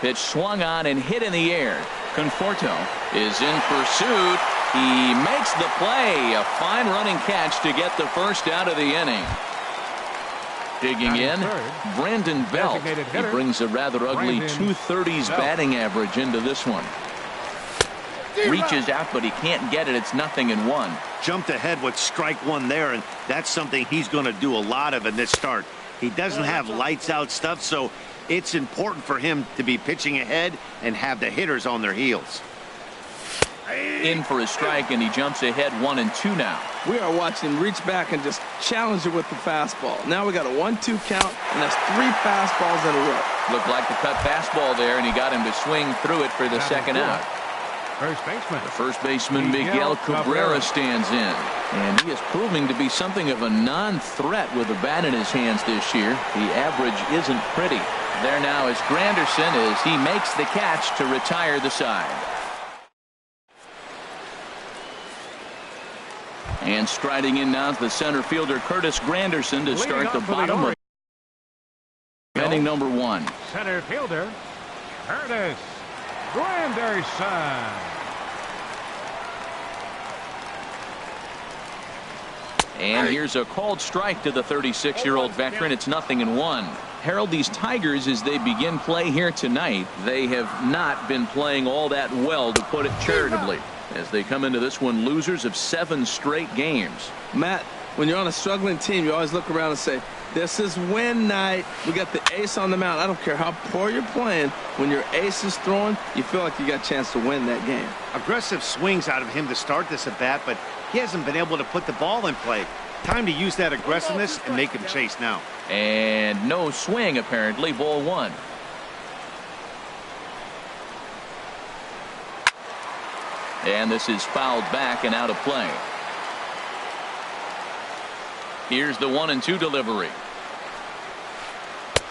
Pitch swung on and hit in the air. Conforto is in pursuit. He makes the play. A fine running catch to get the first out of the inning. Digging in, Brandon Belt. He brings a rather ugly 230s batting average into this one. Reaches out, but he can't get it. It's 0-1. Jumped ahead with strike one there, and that's something he's going to do a lot of in this start. He doesn't have lights out stuff, so it's important for him to be pitching ahead and have the hitters on their heels. In for a strike, and he jumps ahead 1-2 now. We are watching him reach back and just challenge it with the fastball. Now we got a 1-2 count, and that's 3 fastballs in a row. Looked like the cut fastball there, and he got him to swing through it for the second out. First baseman. The first baseman, Miguel Cabrera, stands in. And he is proving to be something of a non-threat with the bat in his hands this year. The average isn't pretty. There now is Granderson as he makes the catch to retire the side. And striding in now is the center fielder, Curtis Granderson, to start the bottom of inning number 1. Center fielder, Curtis Granderson. And here's a called strike to the 36-year-old veteran. It's 0-1. Harold, these Tigers, as they begin play here tonight, they have not been playing all that well, to put it charitably, as they come into this one losers of 7 straight games. Matt, when you're on a struggling team, you always look around and say, this is win night. We got the ace on the mound. I don't care how poor you're playing. When your ace is throwing, you feel like you got a chance to win that game. Aggressive swings out of him to start this at bat, but he hasn't been able to put the ball in play. Time to use that aggressiveness and make him chase now. And no swing, apparently. Ball 1. And this is fouled back and out of play. Here's the 1-2 delivery.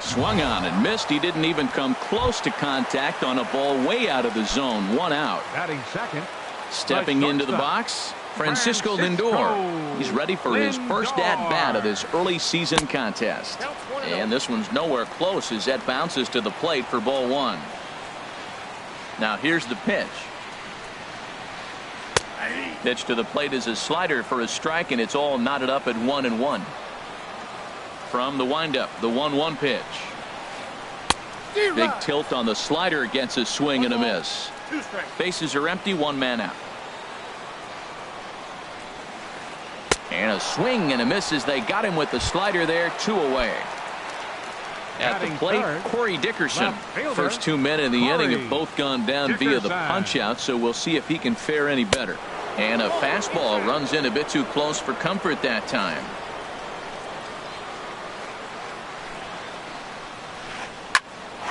Swung on and missed. He didn't even come close to contact on a ball way out of the zone. 1 out. Batting second. Stepping into the box, Francisco Lindor. He's ready for his first at-bat of this early season contest. And this one's nowhere close as that bounces to the plate for ball 1. Now here's the pitch. Pitch to the plate is a slider for a strike, and it's all knotted up at 1-1. From the windup, the 1-1 pitch. Big tilt on the slider, gets a swing and a miss. Bases are empty, 1 man out. And a swing and a miss as they got him with the slider there, 2 away. At the plate, Corey Dickerson. First 2 men in the inning have both gone down via the punch-out, so we'll see if he can fare any better. And a fastball runs in a bit too close for comfort that time.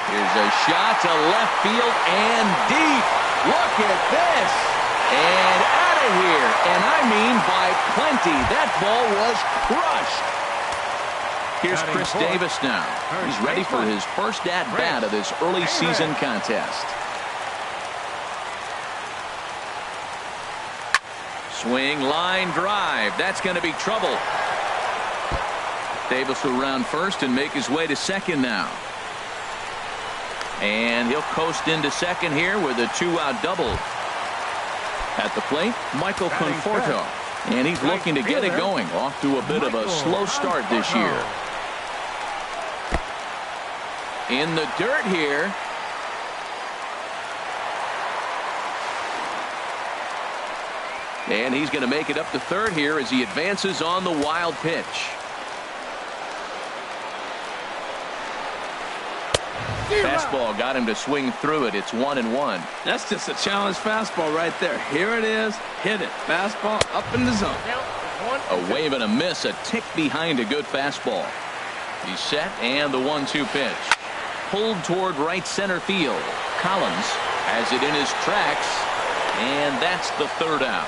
Here's a shot to left field and deep. Look at this. And out of here. And I mean by plenty. That ball was crushed. Here's Chris Davis now. He's ready for his first at-bat of this early season contest. Swing, line drive. That's going to be trouble. Davis will round first and make his way to second now. And he'll coast into second here with a 2-out double. At the plate, Michael Conforto. And he's looking to get it going. Off to a bit of a slow start this year. In the dirt here. And he's going to make it up to third here as he advances on the wild pitch. Fastball got him to swing through it. It's 1-1. That's just a challenge fastball right there. Here it is. Hit it. Fastball up in the zone. A wave and a miss. A tick behind a good fastball. He's set, and the 1-2 pitch. Pulled toward right center field. Collins has it in his tracks, and that's the third out.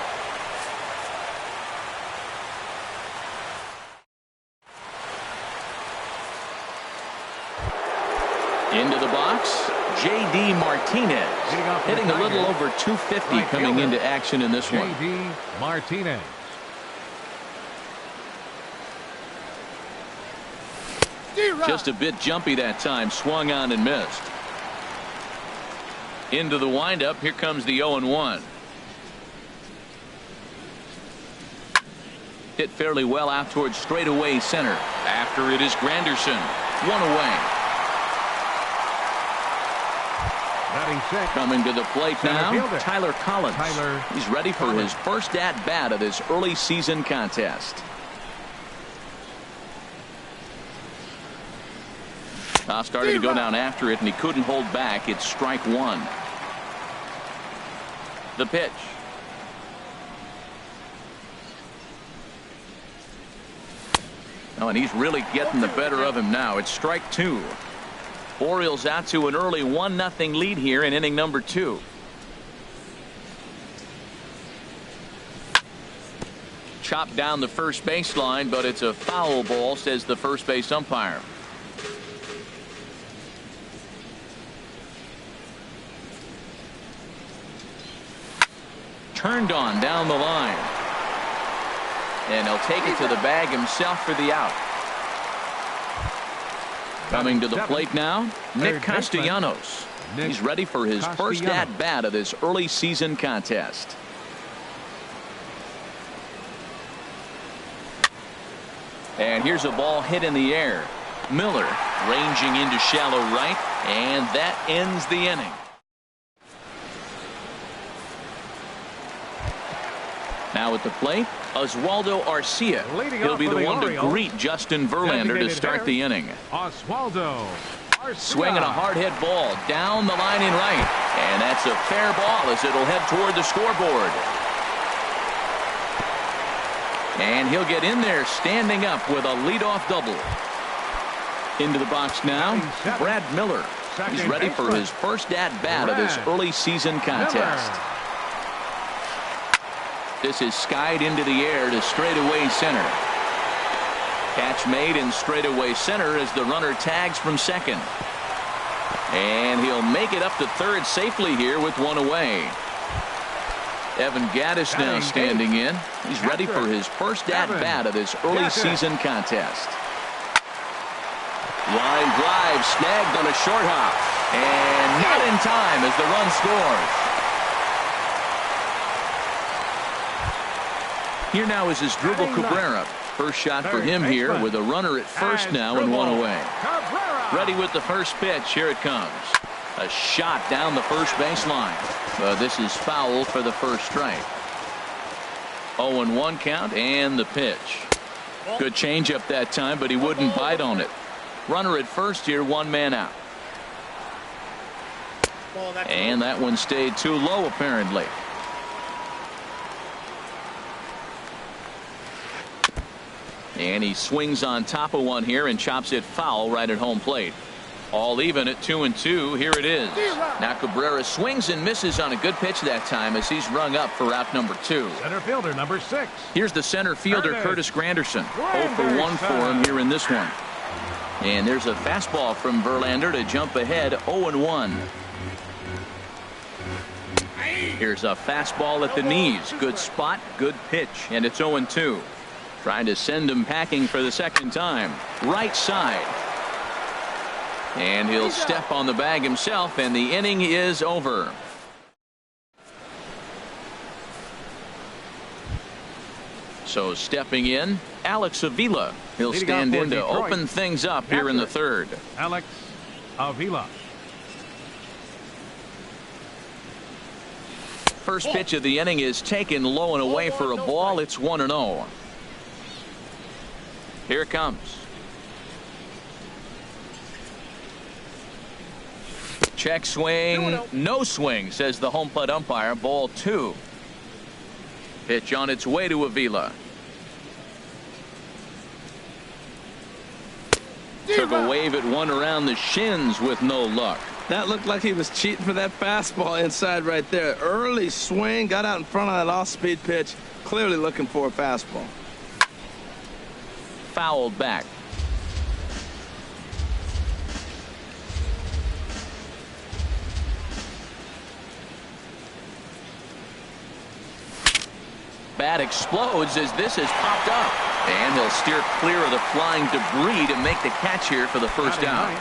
Into the box, J.D. Martinez, hitting a little over 250 coming into action in this one. J.D. Martinez. Just a bit jumpy that time, swung on and missed. Into the windup, here comes the 0-1. Hit fairly well out towards straightaway center. After it is Granderson, one away. Coming to the plate now, Tyler Collins. He's ready for his first at-bat of this early season contest. Started to go down after it, and he couldn't hold back. It's strike one. The pitch. Oh, and he's really getting the better of him now. It's strike two. Orioles out to an early 1-0 lead here in inning number 2. Chopped down the first baseline, but it's a foul ball, says the first base umpire. Turned on down the line. And he'll take it to the bag himself for the out. Coming to the plate now, Nick Castellanos. He's ready for his first at-bat of this early season contest. And here's a ball hit in the air. Miller ranging into shallow right, and that ends the inning. Now at the plate, Oswaldo Arcia. He'll be the one to greet Justin Verlander to start the inning. Oswaldo Arcia. Swinging a hard hit ball down the line in right. And that's a fair ball as it'll head toward the scoreboard. And he'll get in there standing up with a leadoff double. Into the box now, Brad Miller. He's ready for his first at-bat of this early season contest. This is skied into the air to straightaway center. Catch made in straightaway center as the runner tags from second. And he'll make it up to third safely here with one away. Evan Gattis now standing in. He's ready for his first at-bat of this early season contest. Line drive snagged on a short hop. And not in time as the run scores. Here now is Asdrubal Cabrera. First shot for him here with a runner at first now and one away. Ready with the first pitch. Here it comes. A shot down the first baseline. This is foul for the first strike. 0-1 count and the pitch. Good changeup that time, but he wouldn't bite on it. Runner at first here, one man out. And that one stayed too low apparently. And he swings on top of one here and chops it foul right at home plate. All even at 2-2. Here it is. Now Cabrera swings and misses on a good pitch that time as he's rung up for out number 2. Center fielder number 6. Here's the center fielder Curtis Granderson. 0 for 1 for him here in this one. And there's a fastball from Verlander to jump ahead 0-1. Here's a fastball at the knees. Good spot, good pitch, and it's 0-2. Trying to send him packing for the second time. Right side. And he'll step on the bag himself, and the inning is over. So stepping in, Alex Avila. He'll stand in to open things up here in the third. Alex Avila. First pitch of the inning is taken low and away for a ball. It's 1-0. Here it comes. Check swing. No swing, says the home plate umpire. Ball 2. Pitch on its way to Avila. Took a wave at one around the shins with no luck. That looked like he was cheating for that fastball inside right there. Early swing, got out in front of that off-speed pitch, clearly looking for a fastball. Fouled back. Bat explodes as this has popped up. And he'll steer clear of the flying debris to make the catch here for the first down.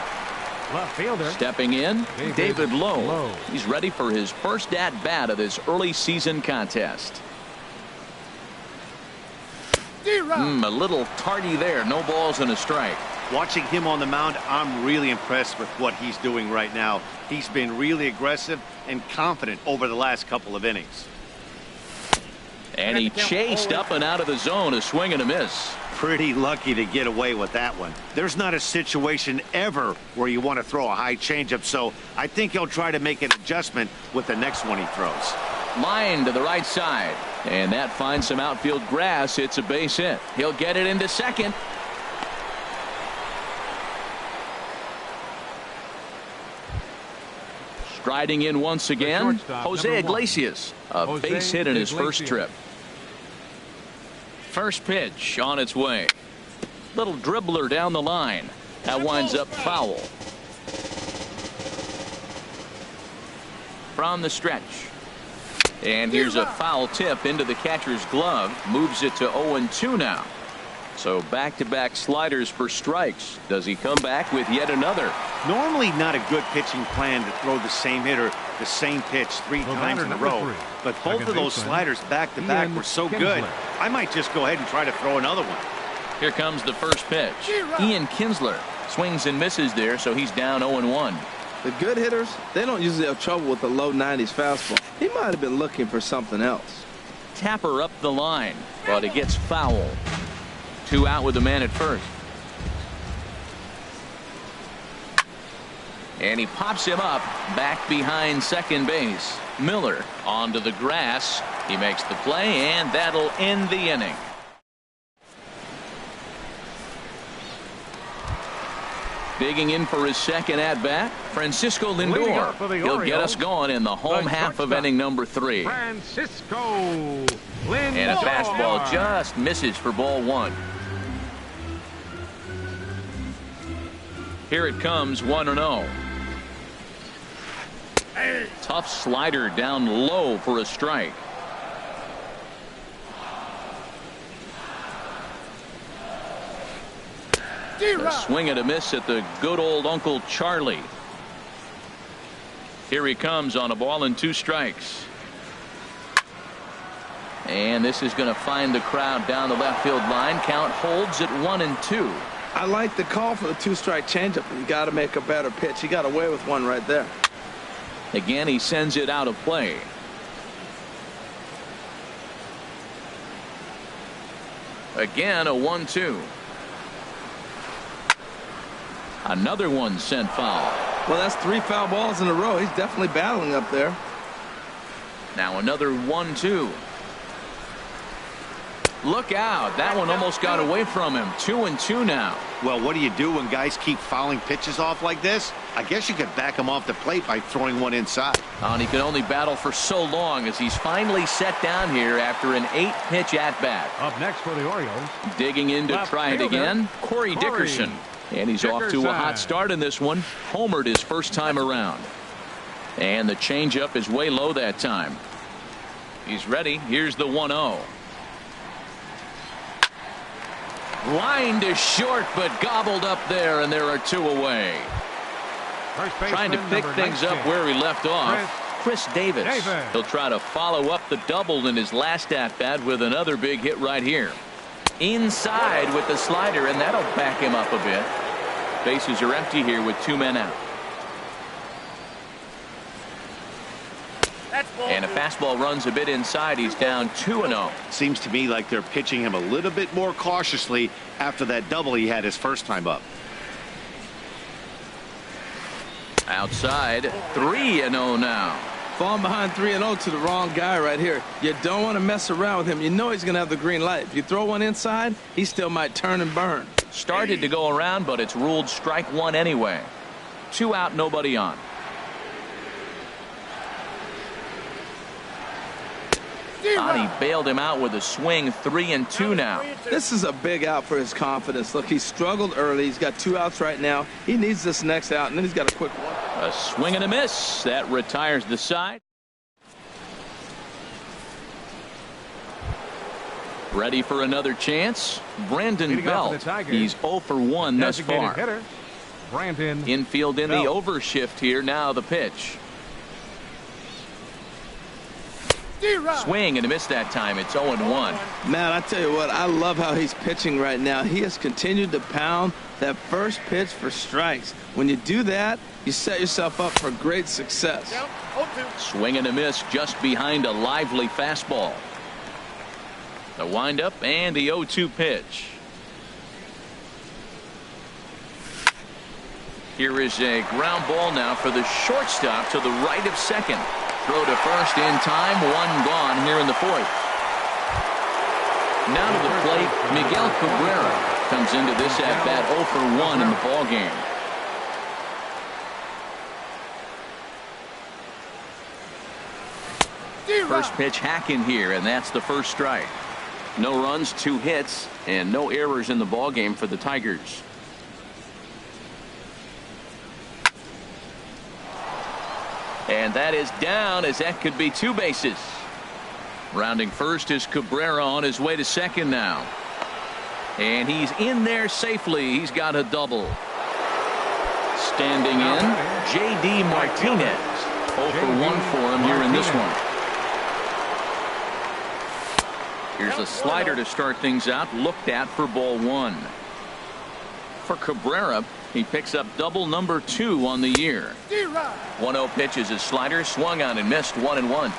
Left fielder. Stepping in, David Lowe. He's ready for his first at-bat of this early season contest. A little tardy there. No balls and a strike. Watching him on the mound, I'm really impressed with what he's doing right now. He's been really aggressive and confident over the last couple of innings. And he chased up and out of the zone. A swing and a miss. Pretty lucky to get away with that one. There's not a situation ever where you want to throw a high changeup, so I think he'll try to make an adjustment with the next one he throws. Line to the right side, and that finds some outfield grass. It's a base hit. He'll get it into second. Striding in once again, Jose Iglesias. A base hit in his first trip. First pitch on its way. Little dribbler down the line. That winds up foul. From the stretch. And here's a foul tip into the catcher's glove. Moves it to 0-2 now. So back-to-back sliders for strikes. Does he come back with yet another? Normally not a good pitching plan to throw the same hitter the same pitch 3 times in a row. But both of those sliders back-to-back were so good, I might just go ahead and try to throw another one. Here comes the first pitch. Ian Kinsler swings and misses there, so he's down 0-1. The good hitters, they don't usually have trouble with the low 90s fastball. He might have been looking for something else. Tapper up the line, but it gets foul. 2 out with the man at first. And he pops him up back behind second base. Miller onto the grass. He makes the play, and that'll end the inning. Digging in for his second at-bat, Francisco Lindor. He'll get us going in the home half of inning number 3. Francisco Lindor. And a fastball just misses for ball 1. Here it comes, 1-0. Tough slider down low for a strike. A swing and a miss at the good old Uncle Charlie. Here he comes on a ball and 2 strikes. And this is going to find the crowd down the left field line. Count holds at 1-2. I like the call for the 2-strike changeup, but you got to make a better pitch. He got away with one right there. Again, he sends it out of play. Again, a 1-2. Another one sent foul. Well, that's 3 foul balls in a row. He's definitely battling up there. Now another 1-2. Look out. That one almost got away from him. 2-2 now. Well, what do you do when guys keep fouling pitches off like this? I guess you could back him off the plate by throwing one inside. And he could only battle for so long as he's finally set down here after an 8-pitch at-bat. Up next for the Orioles. Digging in to try it again, Corey Dickerson. And he's off to a hot start in this one. Homered his first time around. And the changeup is way low that time. He's ready. Here's the 1-0. Line to short, but gobbled up there, and there are 2 away. Trying to pick things up where he left off. Chris Davis. He'll try to follow up the double in his last at-bat with another big hit right here. Inside with the slider, and that'll back him up a bit. Bases are empty here with 2 men out. That's And a fastball runs a bit inside. He's down 2-0. Seems to me like they're pitching him a little bit more cautiously after that double he had his first time up. Outside, 3-0 now. Falling behind 3-0 to the wrong guy right here. You don't want to mess around with him. You know he's going to have the green light. If you throw one inside, he still might turn and burn. Started to go around, but it's ruled strike one anyway. 2 out, nobody on. He bailed him out with a swing. 3-2 now. This is a big out for his confidence. Look, he struggled early. He's got 2 outs right now. He needs this next out, and then he's got a quick one. A swing and a miss. That retires the side. Ready for another chance. Brandon Belt. He's 0 for 1 thus far. Hitter, Brandon Infield in Belt. the overshift here. Now the pitch. Swing and a miss that time. It's 0-1. Man, I tell you what, I love how he's pitching right now. He has continued to pound that first pitch for strikes. When you do that, you set yourself up for great success. Swing and a miss just behind a lively fastball. The windup and the 0-2 pitch. Here is a ground ball now for the shortstop to the right of second. Throw to first in time. 1 gone here in the 4th. Now to the plate, Miguel Cabrera comes into this at bat 0 for 1 in the ball game. First pitch hacking here, and that's the first strike. No runs, 2 hits, and no errors in the ball game for the Tigers. And that is down, as that could be 2 bases. Rounding first is Cabrera on his way to second now. And he's in there safely. He's got a double. Standing in, J.D. Martinez. 0 for 1 for him here in this one. Here's a slider to start things out. Looked at for ball 1. For Cabrera, he picks up double number 2 on the year. 1-0 pitch is his slider, swung on and missed. 1-1.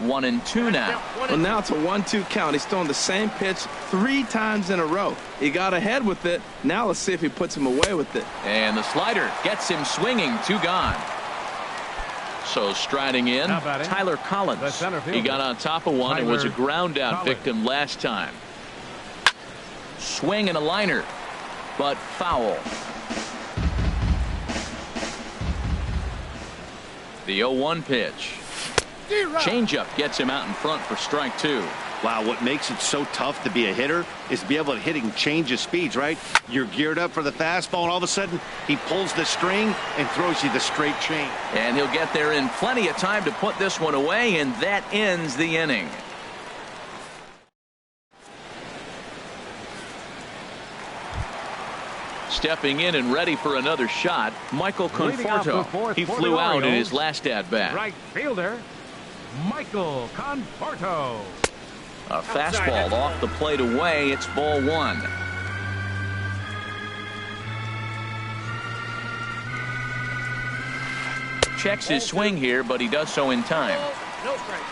1-2 now. Well, now it's a 1-2 count. He's throwing the same pitch 3 times in a row. He got ahead with it. Now let's see if he puts him away with it. And the slider gets him swinging. 2 gone. So striding in, Tyler Collins. He got on top of one and was a ground out victim last time. Swing and a liner, but foul. The 0-1 pitch. Changeup gets him out in front for strike 2. Wow, what makes it so tough to be a hitter is to be able to hitting change of speeds, right? You're geared up for the fastball, and all of a sudden he pulls the string and throws you the straight change. And he'll get there in plenty of time to put this one away, and that ends the inning. Stepping in and ready for another shot, Michael Conforto. He flew out in his last at-bat. Right fielder, Michael Conforto. A fastball off the plate away. It's ball 1. Checks his swing here, but he does so in time. No strike.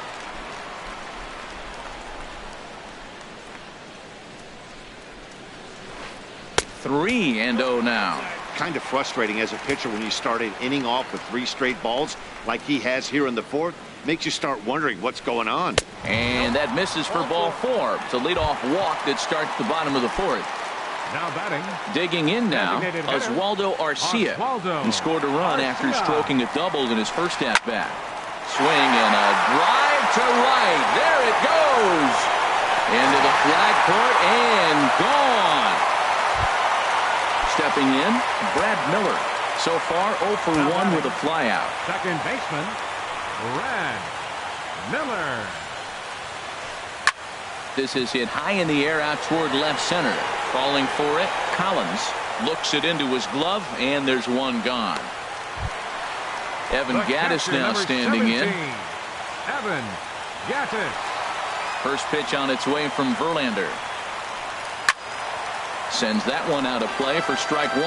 Three and 0 now. Kind of frustrating as a pitcher when you start an inning off with 3 straight balls like he has here in the 4th. Makes you start wondering what's going on. And that misses for ball 4. It's a leadoff walk that starts the bottom of the 4th. Now batting. Digging in now, Oswaldo Arcia. He scored a run after stroking a double in his first at-bat. Swing and a drive to right. There it goes. Into the flag court and gone. Stepping in, Brad Miller. So far 0 for 1 with a flyout. Second baseman, Brad Miller. This is hit high in the air out toward left center. Falling for it, Collins looks it into his glove, and there's one gone. Evan Gattis now standing 17, in. Evan Gattis. First pitch on its way from Verlander. Sends that one out of play for strike 1.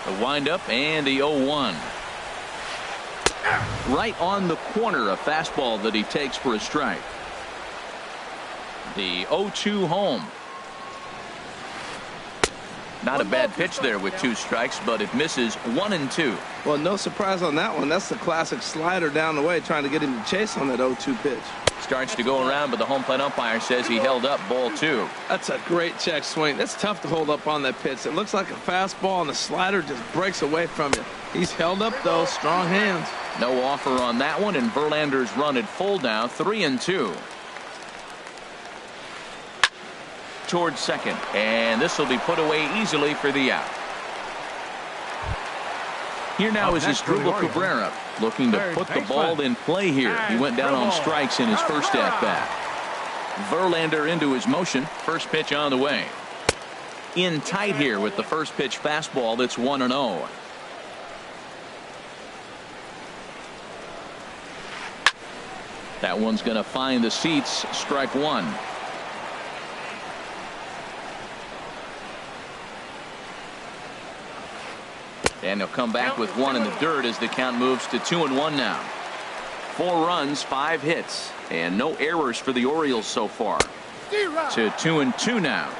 The windup and the 0-1. Right on the corner, a fastball that he takes for a strike. The 0-2 home. Not a bad pitch there with 2 strikes, but it misses 1 and 2. Well, no surprise on that one. That's the classic slider down the way, trying to get him to chase on that 0-2 pitch. Starts to go around, but the home plate umpire says he held up ball 2. That's a great check swing. That's tough to hold up on that pitch. It looks like a fastball, and the slider just breaks away from you. He's held up, though. Strong hands. No offer on that one, and Verlander's run at full now, 3 and 2. Towards second, and this will be put away easily for the out. Here now is Asdrubal Cabrera looking to put the ball in play here. He went down on strikes in his first at-bat. Verlander into his motion. First pitch on the way. In tight here with the first pitch fastball that's 1-0. That one's going to find the seats. Strike 1. And he'll come back with 1 in the dirt as the count moves to 2-1 now. 4 runs, 5 hits, and no errors for the Orioles so far. To 2-2 now.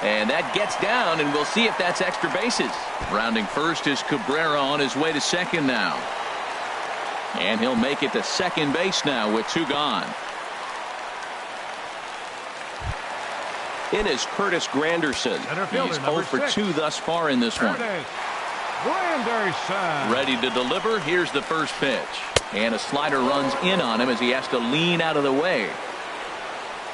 And that gets down, and we'll see if that's extra bases. Rounding first is Cabrera on his way to second now. And he'll make it to second base now with 2 gone. In is Curtis Granderson. He's 0 for 2 thus far in this one. Ready to deliver. Here's the first pitch. And a slider runs in on him as he has to lean out of the way.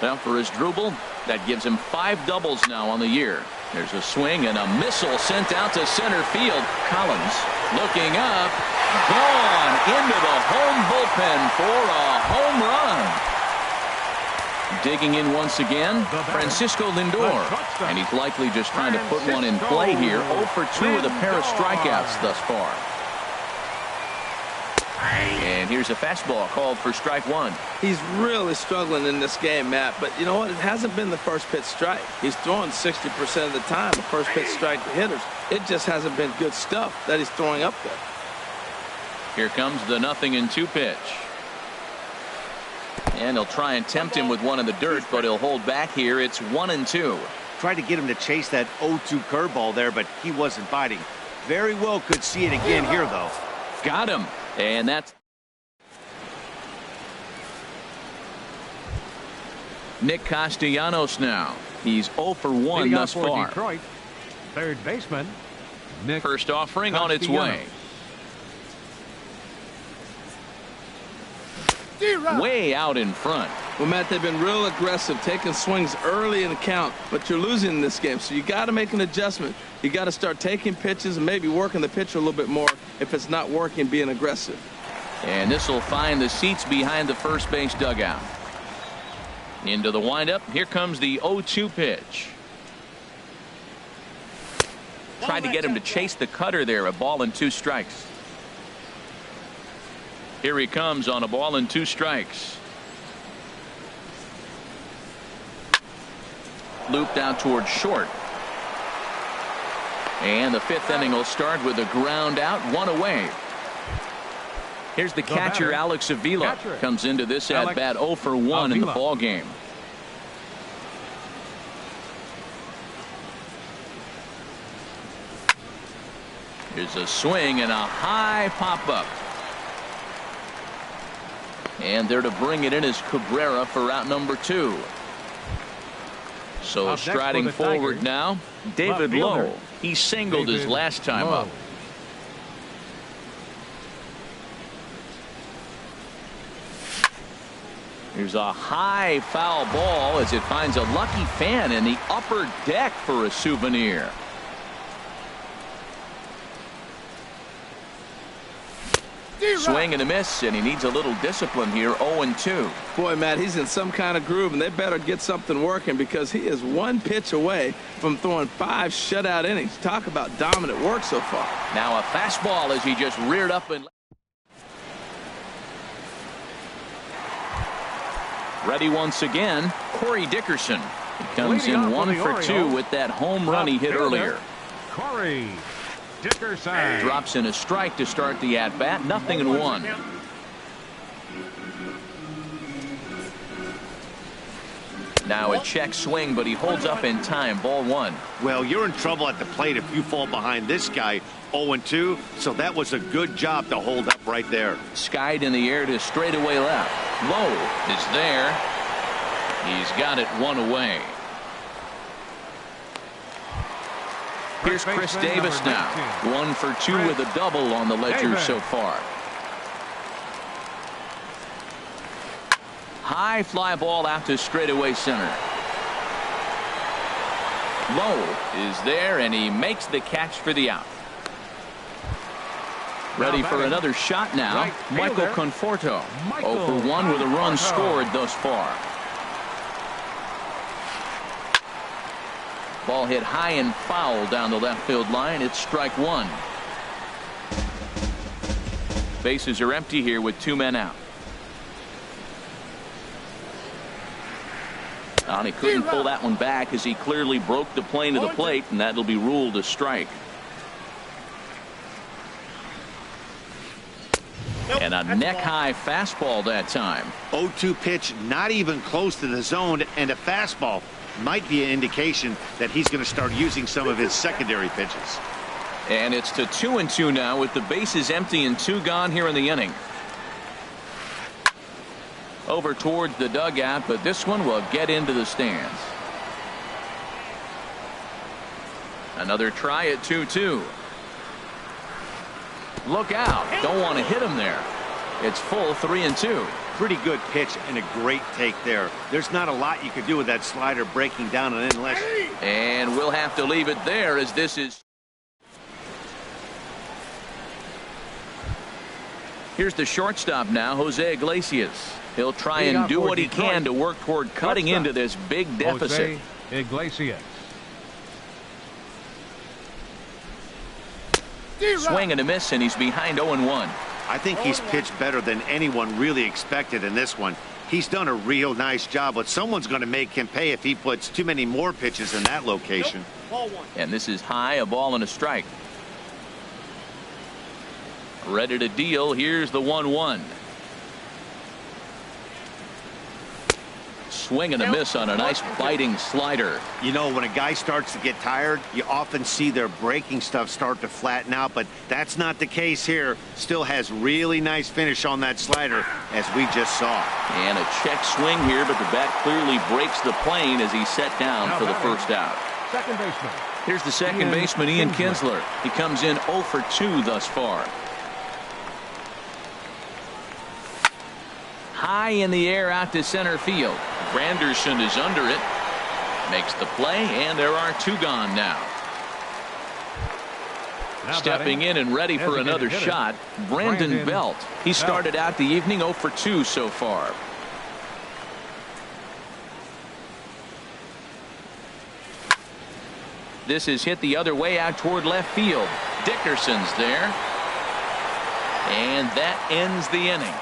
Well, for Asdrubal, that gives him 5 doubles now on the year. There's a swing and a missile sent out to center field. Collins looking up. Gone into the home bullpen for a home run. Digging in once again, Francisco Lindor. And he's likely just trying to put one in play here. 0 for 2 with a pair of strikeouts thus far. And here's a fastball called for strike 1. He's really struggling in this game, Matt. But you know what? It hasn't been the first pitch strike. He's throwing 60% of the time the first pitch strike to hitters. It just hasn't been good stuff that he's throwing up there. Here comes the 0-2 pitch. And he'll try and tempt him with 1 in the dirt, but he'll hold back here. It's 1-2. Tried to get him to chase that 0-2 curveball there, but he wasn't biting. Very well could see it again here, though. Got him. And that's Nick Castellanos now. He's 0 for 1 thus far. Detroit, third baseman, Nick First offering on its way. Way out in front. Well, Matt, they've been real aggressive, taking swings early in the count, but you're losing in this game, so you got to make an adjustment. You got to start taking pitches and maybe working the pitcher a little bit more if it's not working, being aggressive. And this will find the seats behind the first base dugout. Into the windup. Here comes the 0-2 pitch. Tried to get him to chase the cutter there. A ball and 2 strikes. Here he comes on a ball and 2 strikes. Looped out towards short. And the 5th inning will start with a ground out, 1 away. Here's the catcher, Alex Avila. Comes into this at bat 0 for 1 in the ball game. Here's a swing and a high pop up. And there to bring it in is Cabrera for out number 2. So striding forward now, David Lowe. He singled his last time up. Here's a high foul ball as it finds a lucky fan in the upper deck for a souvenir. Swing and a miss, and he needs a little discipline here. 0-2. Boy, Matt, he's in some kind of groove, and they better get something working because he is 1 pitch away from throwing 5 shutout innings. Talk about dominant work so far. Now a fastball as he just reared up and Ready once again, Corey Dickerson. He comes in 1 for 2 with that home run he hit earlier. Corey Dickerson drops in a strike to start the at-bat. 0-1. Now a check swing, but he holds up in time. Ball 1. Well, you're in trouble at the plate if you fall behind this guy. 0-2, so that was a good job to hold up right there. Skied in the air to straightaway left. Low is there. He's got it 1 away. Here's Chris Davis now. 1 for 2 with a double on the ledger so far. High fly ball out to straightaway center. Low is there, and he makes the catch for the out. Ready for another shot now. Michael Conforto. 0 for 1 with a run scored thus far. Ball hit high and foul down the left field line. It's strike 1. Bases are empty here with 2 men out. And he couldn't pull that one back as he clearly broke the plane of the plate, and that'll be ruled a strike. And a neck-high fastball that time. 0-2 pitch, not even close to the zone, and a fastball might be an indication that he's going to start using some of his secondary pitches. And it's to 2-2 now with the bases empty and 2 gone here in the inning. Over towards the dugout, but this one will get into the stands. Another try at 2-2. Look out. Don't want to hit him there. It's full 3-2. Pretty good pitch and a great take there. There's not a lot you could do with that slider breaking down and unless. And we'll have to leave it there as this is. Here's the shortstop now, Jose Iglesias. He'll try and do what he can to work toward cutting into this big deficit. Jose Iglesias. Swing and a miss, and he's behind 0-1. I think he's pitched better than anyone really expected in this one. He's done a real nice job, but someone's going to make him pay if he puts too many more pitches in that location. And this is high, a ball and a strike. Ready to deal. Here's the 1-1. Swing and a miss on a nice biting slider. You know, when a guy starts to get tired, you often see their breaking stuff start to flatten out, but that's not the case here. Still has really nice finish on that slider, as we just saw. And a check swing here, but the bat clearly breaks the plane as he's set down for the first out. Second baseman. Here's the second baseman, Ian Kinsler. He comes in 0 for 2 thus far. High in the air out to center field. Granderson is under it. Makes the play, and there are 2 gone now. Stepping in and ready for another shot, Brandon Belt. He started out the evening 0 for 2 so far. This is hit the other way out toward left field. Dickerson's there. And that ends the inning.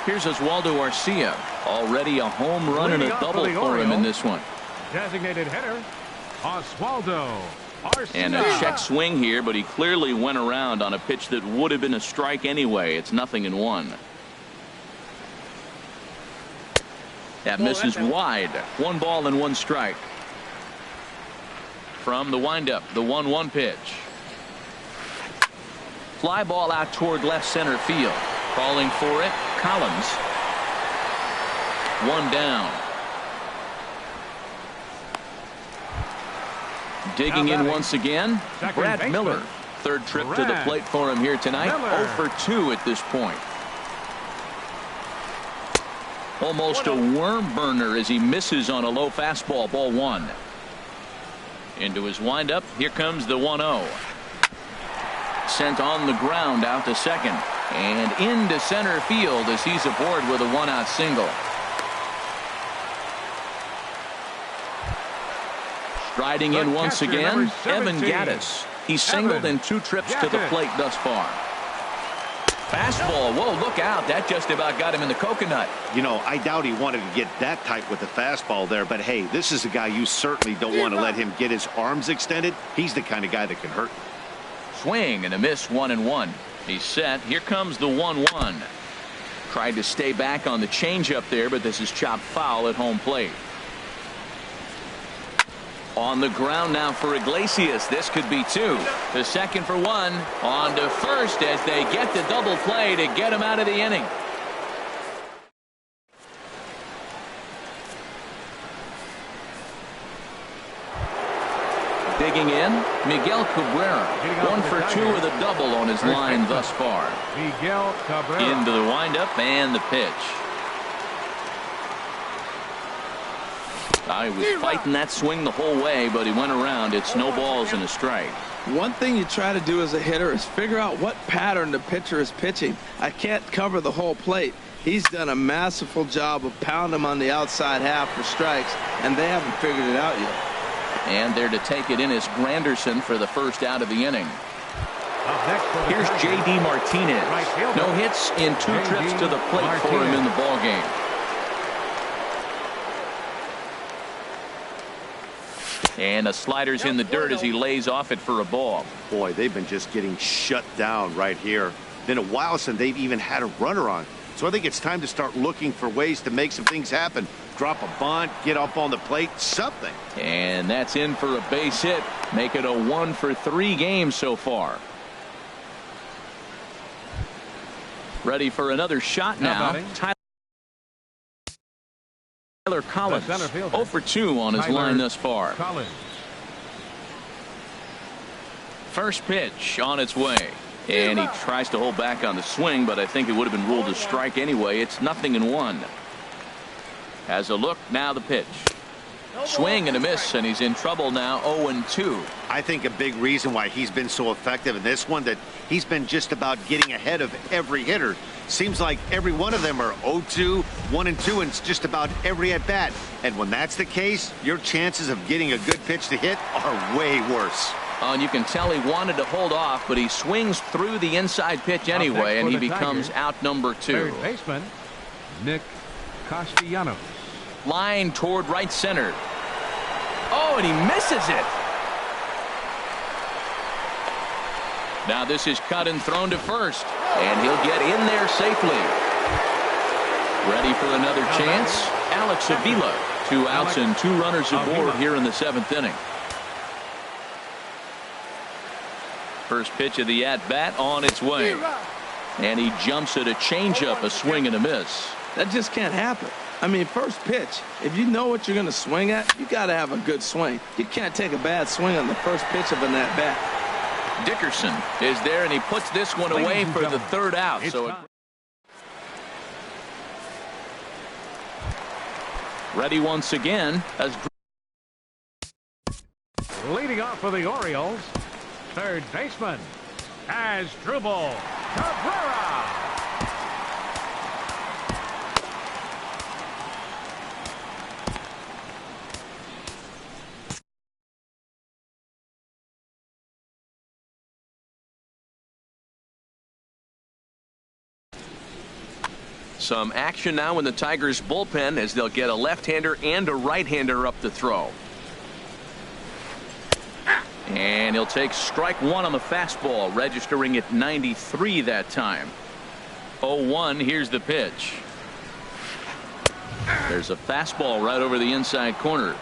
Here's Oswaldo Arcia. Already a home run and a double for him in this one. Designated hitter, Oswaldo Arcia. And a check swing here, but he clearly went around on a pitch that would have been a strike anyway. It's 0-1. That misses wide. 1 ball and 1 strike. From the windup, the 1-1 pitch. Fly ball out toward left center field. Calling for it, Collins. 1 down. Digging in once again, Brad Miller. Third trip to the plate for him here tonight. 0 for 2 at this point. Almost a worm burner as he misses on a low fastball. Ball 1. Into his windup. Here comes the 1-0. Sent on the ground out to second. And into center field as he's aboard with a 1-out single. Striding in once again, Evan Gattis. He's singled in 2 trips to the plate thus far. Fastball. Whoa, look out. That just about got him in the coconut. You know, I doubt he wanted to get that tight with the fastball there, but hey, this is a guy you certainly don't want to let him get his arms extended. He's the kind of guy that can hurt. Swing and a miss, 1-1. He's set. Here comes the 1-1. Tried to stay back on the changeup there, but this is chopped foul at home plate. On the ground now for Iglesias. This could be 2. To second for 1. On to first as they get the double play to get him out of the inning. Digging in, Miguel Cabrera. 1 for 2 with a double on his line thus far. Miguel Cabrera. Into the windup and the pitch. He was fighting that swing the whole way, but he went around. It's no balls and a strike. One thing you try to do as a hitter is figure out what pattern the pitcher is pitching. I can't cover the whole plate. He's done a masterful job of pounding him on the outside half for strikes, and they haven't figured it out yet. And there to take it in is Granderson for the first out of the inning. Here's J.D. Martinez. No hits in 2 trips to the plate for him in the ballgame. And the slider's in the dirt as he lays off it for a ball. Boy, they've been just getting shut down right here. Been a while since they've even had a runner on. So I think it's time to start looking for ways to make some things happen. Drop a bunt, get up on the plate, something. And that's in for a base hit. Make it a 1 for 3 game so far. Ready for another shot now. Tyler Collins, 0 for 2 on his line thus far. First pitch on its way. And he tries to hold back on the swing, but I think it would have been ruled a strike anyway. It's 0-1. Has a look, now the pitch. Swing and a miss, and he's in trouble now, 0-2. I think a big reason why he's been so effective in this one, that he's been just about getting ahead of every hitter. Seems like every one of them are 0-2, 1-2, and it's just about every at-bat. And when that's the case, your chances of getting a good pitch to hit are way worse. And you can tell he wanted to hold off, but he swings through the inside pitch anyway, and he becomes out number 2. Third baseman, Nick Castellanos. Line toward right center. Oh, and he misses it. Now this is cut and thrown to first, and he'll get in there safely. Ready for another chance? Alex Avila. 2 outs and 2 runners aboard here in the 7th inning. First pitch of the at-bat on its way. And he jumps at a changeup, a swing and a miss. That just can't happen. I mean, first pitch, if you know what you're going to swing at, you got to have a good swing. You can't take a bad swing on the first pitch of an at-bat. Dickerson is there, and he puts this one away for the 3rd out. So ready once again as Leading off for the Orioles, third baseman, Asdrubal Cabrera. Some action now in the Tigers bullpen as they'll get a left-hander and a right-hander up to throw. And he'll take strike 1 on the fastball, registering at 93 that time. 0-1, here's the pitch. There's a fastball right over the inside corner.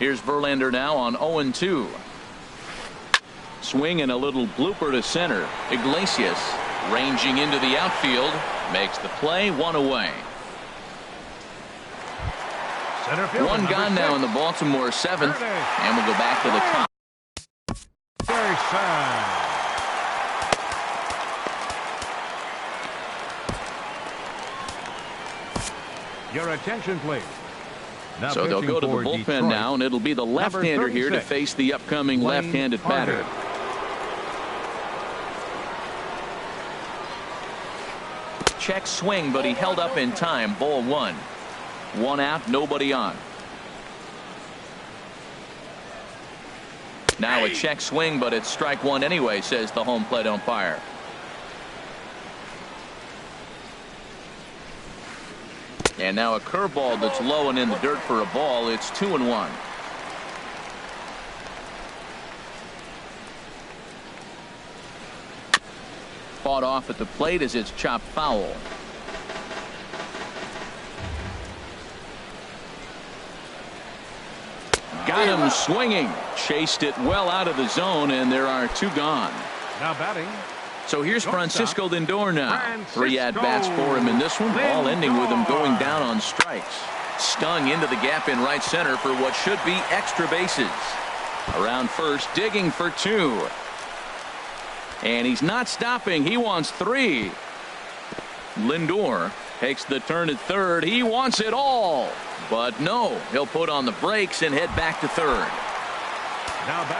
Here's Verlander now on 0-2. Swing and a little blooper to center. Iglesias ranging into the outfield, makes the play, 1 away. One gone now in the Baltimore 7th, and we'll go back to the top. Your attention, please. Now so they'll go to the bullpen Detroit now, and it'll be the left-hander here to face the upcoming left-handed batter. Check swing, but he held up in time. Ball 1. 1 out, nobody on. Now a check swing, but it's strike one anyway, says the home plate umpire. And now a curveball that's low and in the dirt for a ball. It's 2-1. Fought off at the plate as it's chopped foul. Got him swinging. Chased it well out of the zone, and there are two gone. Now batting. So here's Francisco Lindor now. 3 at-bats for him in this one, all ending with him going down on strikes. Stung into the gap in right center for what should be extra bases. Around first, digging for 2. And he's not stopping. He wants 3. Lindor takes the turn at third. He wants it all. But no, he'll put on the brakes and head back to third.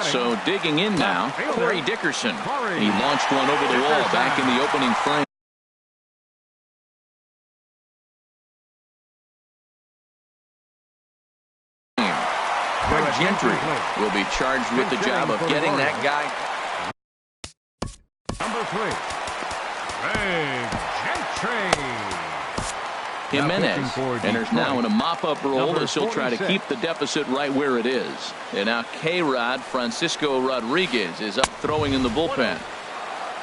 So digging in now, Corey Dickerson. He launched one over the wall back in the opening frame. Greg Gentry will be charged with the job of getting that guy. Number 3, Greg Gentry. Jimenez enters now in a mop-up role as he'll try to keep the deficit right where it is. And now K-Rod Francisco Rodriguez is up throwing in the bullpen.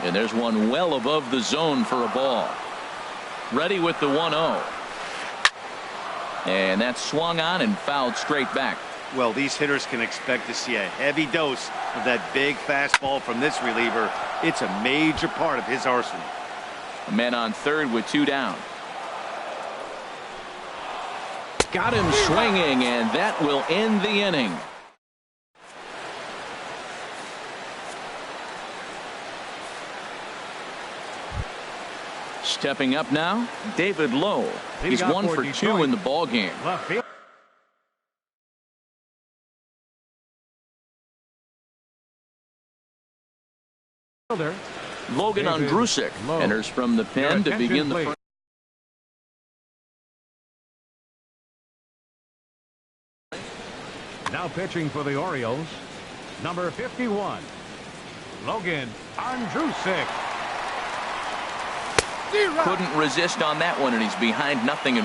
And there's one well above the zone for a ball. Ready with the 1-0. And that's swung on and fouled straight back. Well, these hitters can expect to see a heavy dose of that big fastball from this reliever. It's a major part of his arsenal. A man on third with 2 down. Got him swinging, and that will end the inning. Stepping up now, David Lowe. He's 1 for 2 in the ball game. Logan Ondrusek enters from the pen to begin the first. Now pitching for the Orioles, number 51, Logan Ondrusek. Couldn't resist on that one, and he's behind 0-1.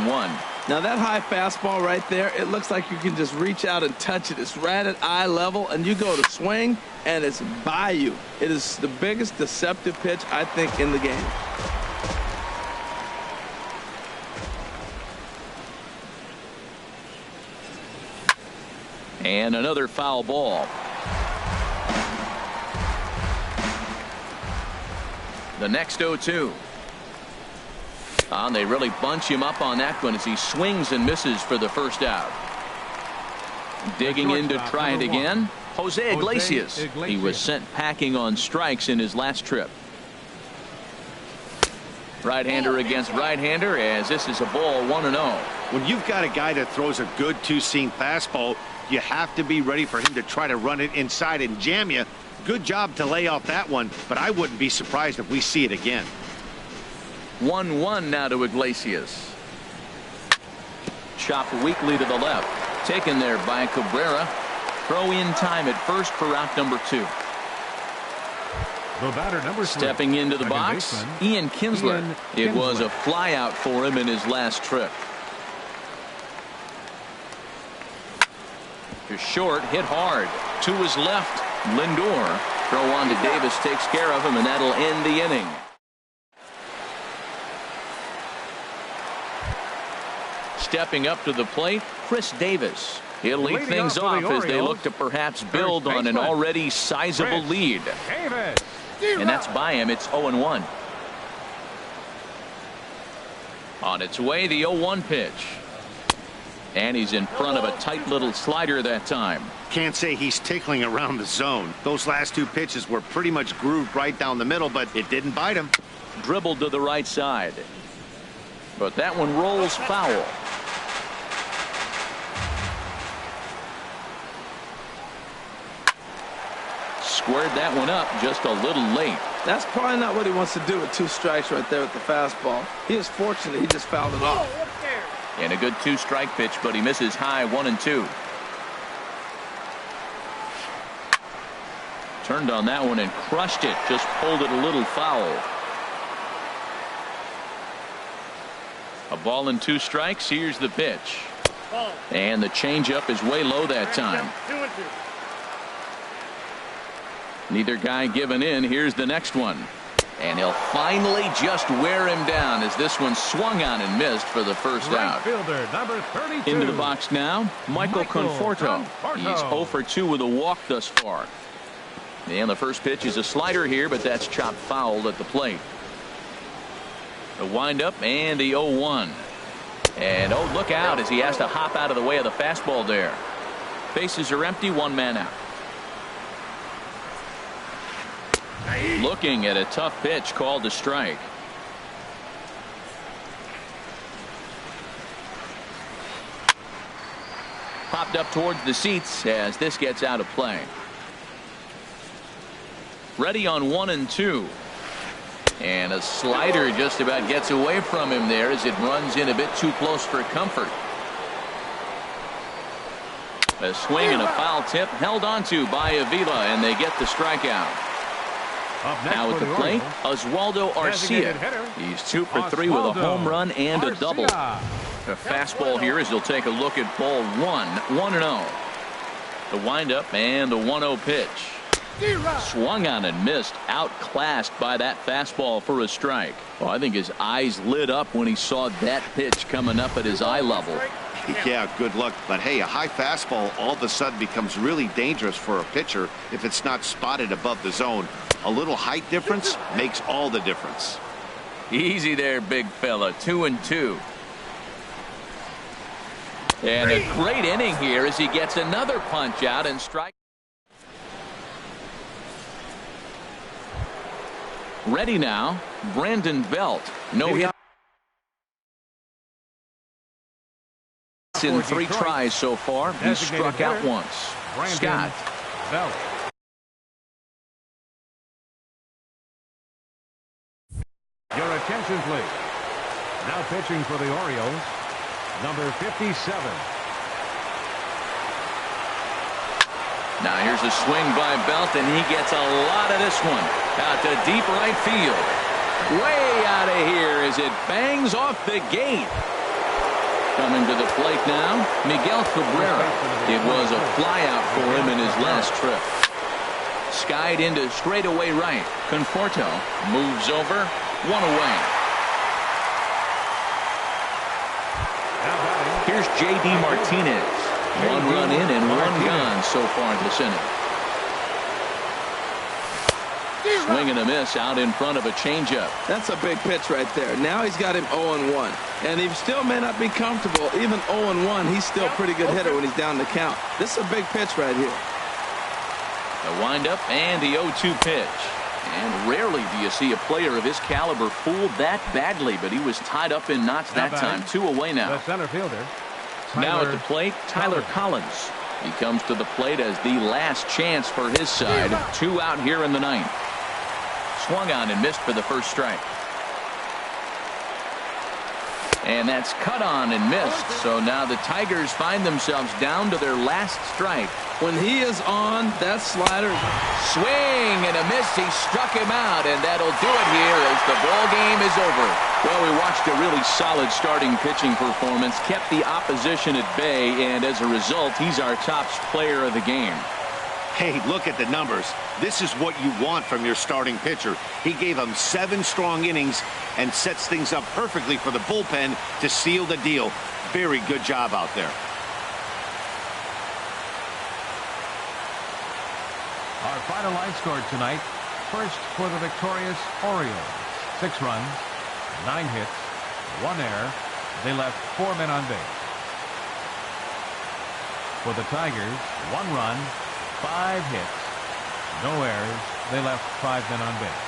Now that high fastball right there, it looks like you can just reach out and touch it. It's right at eye level, and you go to swing, and it's by you. It is the biggest deceptive pitch, I think, in the game. And another foul ball. The next 0-2. They really bunch him up on that one as he swings and misses for the first out. Digging in to try it again, Jose Iglesias. He was sent packing on strikes in his last trip. Right-hander against right-hander, as this is a ball 1-0. When you've got a guy that throws a good two-seam fastball, you have to be ready for him to try to run it inside and jam you. Good job to lay off that one, but I wouldn't be surprised if we see it again. 1-1 now to Iglesias. Chopped weakly to the left. Taken there by Cabrera. Throw in time at first for out number 2. The batter, number 3. Stepping into the box, Ian Kinsler. It was a fly out for him in his last trip. To short, hit hard. To his left, Lindor. Throw on to Davis takes care of him, and that'll end the inning. Stepping up to the plate, Chris Davis. He'll lead things off as they look to perhaps build on an already sizable lead. And that's by him. It's 0-1. On its way, the 0-1 pitch. And he's in front of a tight little slider that time. Can't say he's tickling around the zone. Those last 2 pitches were pretty much grooved right down the middle, but it didn't bite him. Dribbled to the right side. But that one rolls foul. Squared that one up just a little late. That's probably not what he wants to do with 2 strikes right there with the fastball. He is fortunate he just fouled it off. And a good 2-strike pitch, but he misses high 1-2. Turned on that one and crushed it. Just pulled it a little foul. A ball and 2 strikes. Here's the pitch. And the changeup is way low that time. 2-2. Neither guy giving in. Here's the next one. And he'll finally just wear him down as this one swung on and missed for the first out. Fielder, number 32. Into the box now, Michael Conforto. He's 0 for 2 with a walk thus far. And the first pitch is a slider here, but that's chopped foul at the plate. The windup and the 0-1. And oh, look out as he has to hop out of the way of the fastball there. Bases are empty, 1 man out. Looking at a tough pitch called a strike. Popped up towards the seats as this gets out of play. Ready on 1-2. And a slider just about gets away from him there as it runs in a bit too close for comfort. A swing and a foul tip held onto by Avila, and they get the strikeout. Now at the plate, Oswaldo Arcia. He's 2 for 3 with a home run and a double. A fastball here as he'll take a look at ball 1, 1-0. The windup and the 1-0 pitch. Swung on and missed, outclassed by that fastball for a strike. Well, I think his eyes lit up when he saw that pitch coming up at his eye level. Yeah, good luck. But hey, a high fastball all of a sudden becomes really dangerous for a pitcher if it's not spotted above the zone. A little height difference makes all the difference. Easy there, big fella. 2-2. And a great inning here as he gets another punch out and strike. Ready now, Brandon Belt. No hit in 3 tries so far. He's struck out once. Scott. Belt. Your attention, please. Now pitching for the Orioles, number 57. Now here's a swing by Belt, and he gets a lot of this one out to deep right field. Way out of here as it bangs off the gate. Coming to the plate now, Miguel Cabrera. It was a flyout for him in his last trip. Skied into straightaway right. Conforto moves over, 1 away. Here's J.D. Martinez. 1 run in and 1 gone so far this inning. Swing and a miss out in front of a changeup. That's a big pitch right there. Now he's got him 0-1. And he still may not be comfortable. Even 0-1, he's still a pretty good hitter when he's down the count. This is a big pitch right here. The windup and the 0-2 pitch. And rarely do you see a player of his caliber fooled that badly, but he was tied up in knots that time. 2 away now. The center fielder. Now at the plate, Tyler Collins. He comes to the plate as the last chance for his side. 2 out here in the 9th. Swung on and missed for the first strike. And that's cut on and missed. So now the Tigers find themselves down to their last strike. When he is on, that slider. Swing and a miss. He struck him out, and that'll do it here as the ball game is over. Well, we watched a really solid starting pitching performance, kept the opposition at bay, and as a result, he's our top player of the game. Hey, look at the numbers. This is what you want from your starting pitcher. He gave them 7 strong innings and sets things up perfectly for the bullpen to seal the deal. Very good job out there. Our final line score tonight. First for the victorious Orioles. 6 runs, 9 hits, 1 error. They left 4 men on base. For the Tigers, 1 run, 5 hits, no errors. They left 5 men on base.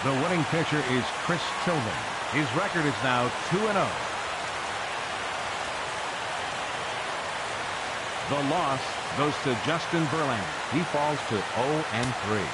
The winning pitcher is Chris Tillman. His record is now 2-0. The loss goes to Justin Verlander. He falls to 0-3.